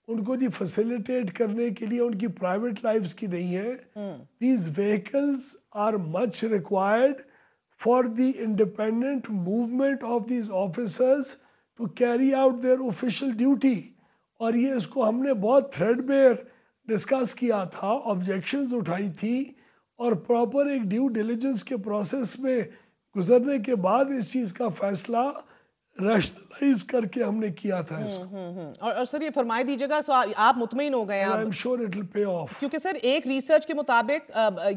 उनको जी फैसिलिटेट करने के लिए उनकी प्राइवेट लाइफ्स की नहीं है। These vehicles are much required for the independent movement of these officers to carry out their official duty, और ये इसको हमने बहुत थ्रेडबेयर डिस्कस किया था, ऑब्जेक्शंस उठाई थी, और प्रॉपर एक ड्यू डिलिजेंस के प्रोसेस में गुजरने के बाद इस चीज़ का फैसला रैशनलाइज करके हमने किया था इसको। और सर ये फरमाई दीजिएगा, सो आप मुतमईन हो गए? I am sure it will pay of, क्योंकि सर एक रिसर्च के मुताबिक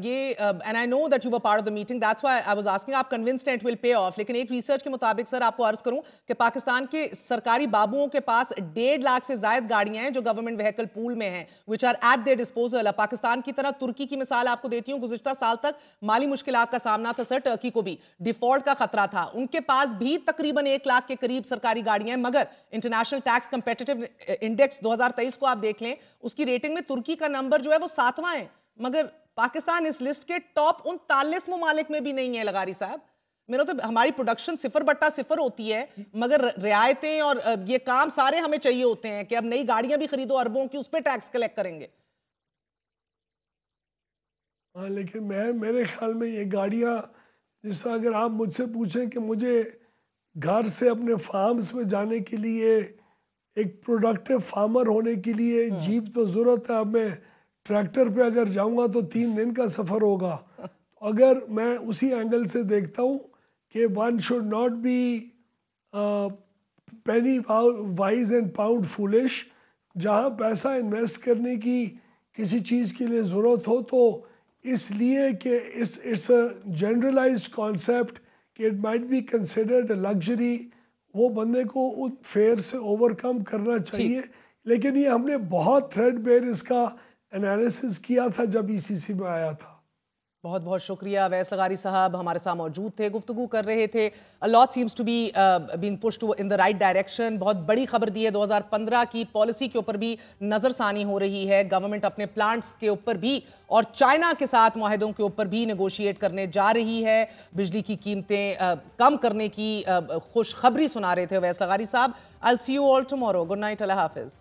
ये, and I know that you were part of the meeting, that's why I was asking, आप कन्विंस्ड हैं इट विल पे ऑफ, लेकिन एक रिसर्च के मुताबिक सर आपको अर्ज करूं कि पाकिस्तान के सरकारी बाबुओं के पास 1.5 लाख से ज्यादा गाड़ियां हैं जो गवर्नमेंट व्हीकल पूल में हैं, which are at their disposal. Pakistan की तरह तुर्की की मिसाल आपको देती हूँ, गुज़िश्ता साल तक माली मुश्किलात का सामना था सर, टर्की को भी डिफॉल्ट का खतरा था, उनके पास भी तकरीबन 1 लाख के करीब सरकारी गाड़ियां, मगर इंटरनेशनल टैक्स कंपेटिटिव इंडेक्स 2023 को आप देख लें, उसकी रेटिंग में तुर्की का नंबर जो है वो 7वां है, मगर पाकिस्तान इस लिस्ट के टॉप 39 ममालिक में भी नहीं है। लगारी साहब, मेरा तो हमारी प्रोडक्शन 0/0 होती है, मगर रियायतें और ये काम सारे हमें चाहिए होते हैं कि अब नई गाड़ियां भी खरीदो अरबों की, उस पर टैक्स कलेक्ट करेंगे। हाँ, लेकिन मेरे ख्याल में ये गाड़ियाँ, जिस तरह अगर आप मुझसे पूछें कि मुझे घर से अपने फार्म्स में जाने के लिए, एक प्रोडक्टिव फार्मर होने के लिए जीप तो ज़रूरत है। अब मैं ट्रैक्टर पे अगर जाऊंगा तो 3 दिन का सफ़र होगा। तो अगर मैं उसी एंगल से देखता हूँ कि one should not be Penney wise and pound foolish. जहाँ पैसा इन्वेस्ट करने की किसी चीज़ के लिए ज़रूरत हो तो इसलिए कि इट्स अ जनरलाइज्ड कॉन्सेप्ट कि it might be considered a luxury, वो बंदे को उन फेयर से ओवरकम करना चाहिए। लेकिन ये हमने बहुत थ्रेडबेयर इसका एनालिसिस किया था जब ईसीसी में आया था। बहुत बहुत शुक्रिया। अवैस लगारी साहब हमारे साथ मौजूद थे, गुफ्तगू कर रहे थे। A lot seems to be being pushed in the right direction. बहुत बड़ी खबर दी है, 2015 की पॉलिसी के ऊपर भी नजरसानी हो रही है। गवर्नमेंट अपने प्लांट्स के ऊपर भी और चाइना के साथ माहिदों के ऊपर भी नेगोशिएट करने जा रही है। बिजली की कीमतें कम करने की खुशखबरी सुना रहे थे अवैस लगारी साहब। I will see you all tomorrow. Good night, Allah Hafiz.